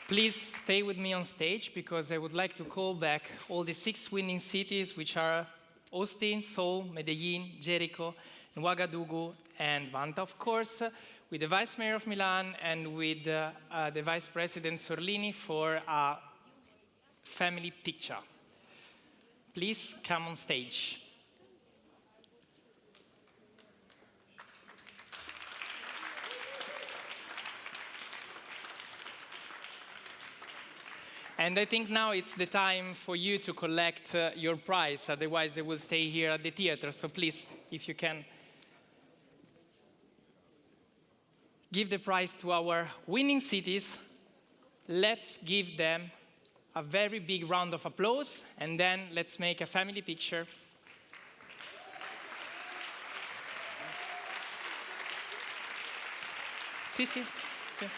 Please stay with me on stage because I would like to call back all the 6 winning cities, which are Austin, Seoul, Medellin, Jericho, Ouagadougou, and Vantaa, of course, with the Vice Mayor of Milan and with the Vice President Sorlini for a family picture. Please come on stage. And I think now it's the time for you to collect your prize, otherwise they will stay here at the theater. So please, if you can give the prize to our winning cities, let's give them a very big round of applause, and then let's make a family picture. Sì, sì, sì.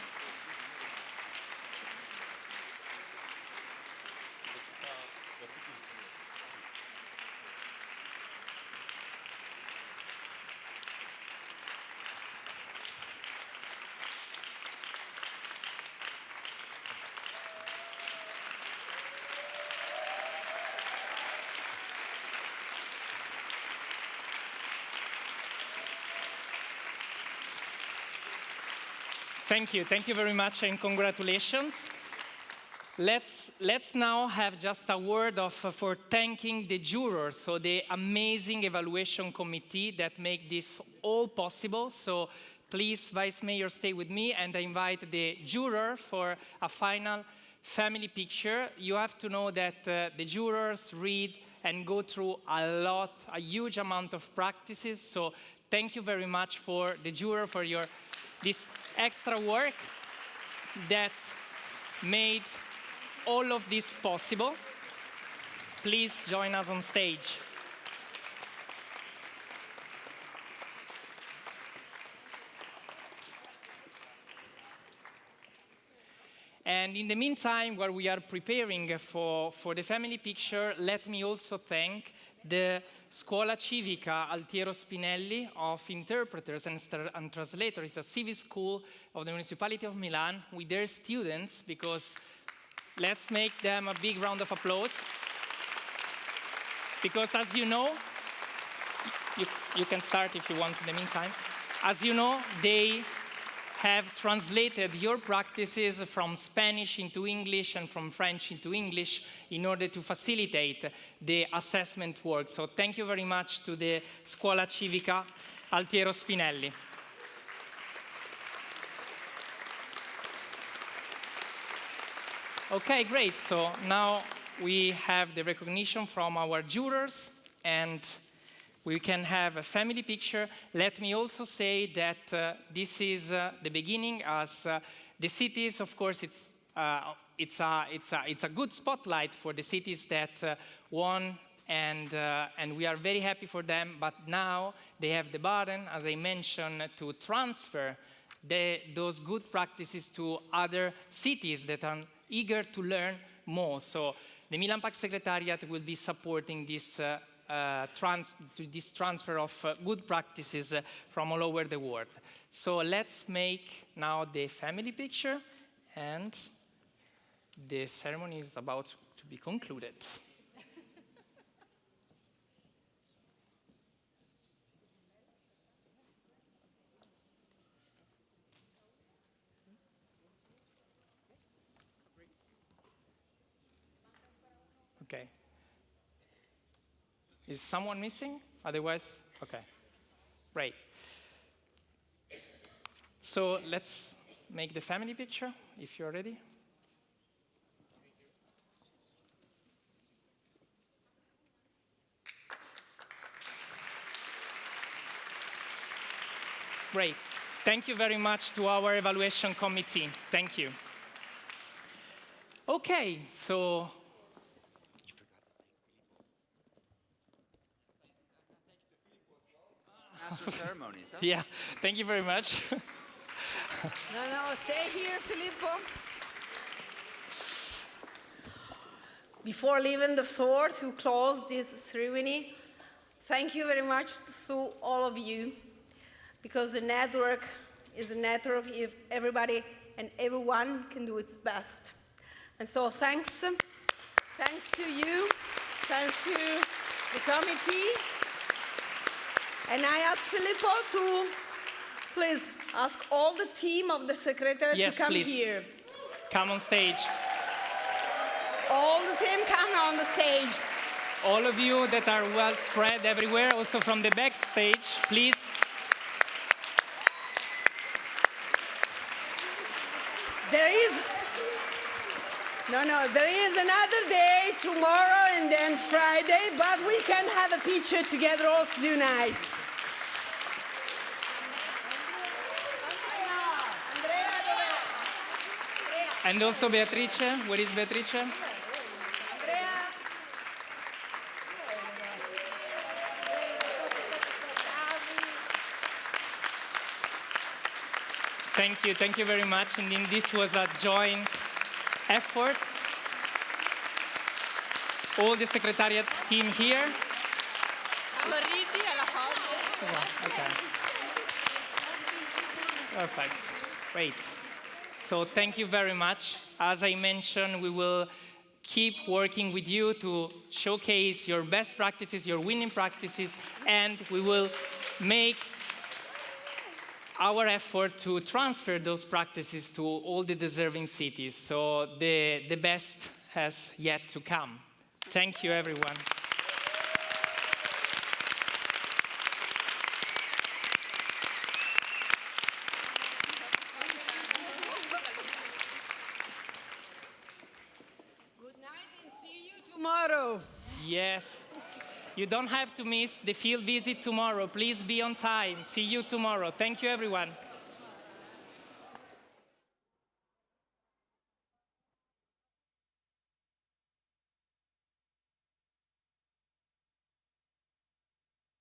Thank you very much, and congratulations. Let's now have just a word for thanking the jurors, so the amazing evaluation committee that make this all possible. So please, Vice Mayor, stay with me, and I invite the juror for a final family picture. You have to know that the jurors read and go through a huge amount of practices. So thank you very much for the juror for this extra work that made all of this possible. Please join us on stage. And in the meantime, while we are preparing for the family picture, let me also thank the Scuola Civica Altiero Spinelli of Interpreters and Translators. It's a civic school of the Municipality of Milan with their students, because let's make them a big round of applause. Because as you know, you can start if you want in the meantime. As you know, they have translated your practices from Spanish into English and from French into English in order to facilitate the assessment work. So thank you very much to the Scuola Civica Altiero Spinelli. Okay, great. So now we have the recognition from our jurors, and we can have a family picture. Let me also say that this is the beginning, as the cities, of course, it's a good spotlight for the cities that won, and we are very happy for them. But now they have the burden, as I mentioned, to transfer those good practices to other cities that are eager to learn more. So the Milan Pact Secretariat will be supporting this transfer of good practices from all over the world. So let's make now the family picture, and the ceremony is about to be concluded. Okay. Is someone missing? Otherwise, okay. Great. So let's make the family picture, if you're ready. Great. Thank you very much to our evaluation committee. Thank you. Okay, so ceremonies, huh? yeah, thank you very much. No, stay here, Filippo. Before leaving the floor to close this ceremony, thank you very much to all of you, because the network is a network if everybody and everyone can do its best. And so thanks to you, thanks to the committee. And I ask Filippo to please ask all the team of the Secretariat to come here. Come on stage. All the team come on the stage. All of you that are well spread everywhere, also from the backstage, please. There is another day, tomorrow and then Friday, but we can have a picture together also tonight. And also Beatrice. Where is Beatrice? Thank you very much. And then this was a joint effort. All the Secretariat team here. Okay. Perfect. Great. So thank you very much. As I mentioned, we will keep working with you to showcase your best practices, your winning practices, and we will make our effort to transfer those practices to all the deserving cities. So the best has yet to come. Thank you, everyone. Good night and see you tomorrow. Yes. You don't have to miss the field visit tomorrow. Please be on time. See you tomorrow. Thank you, everyone.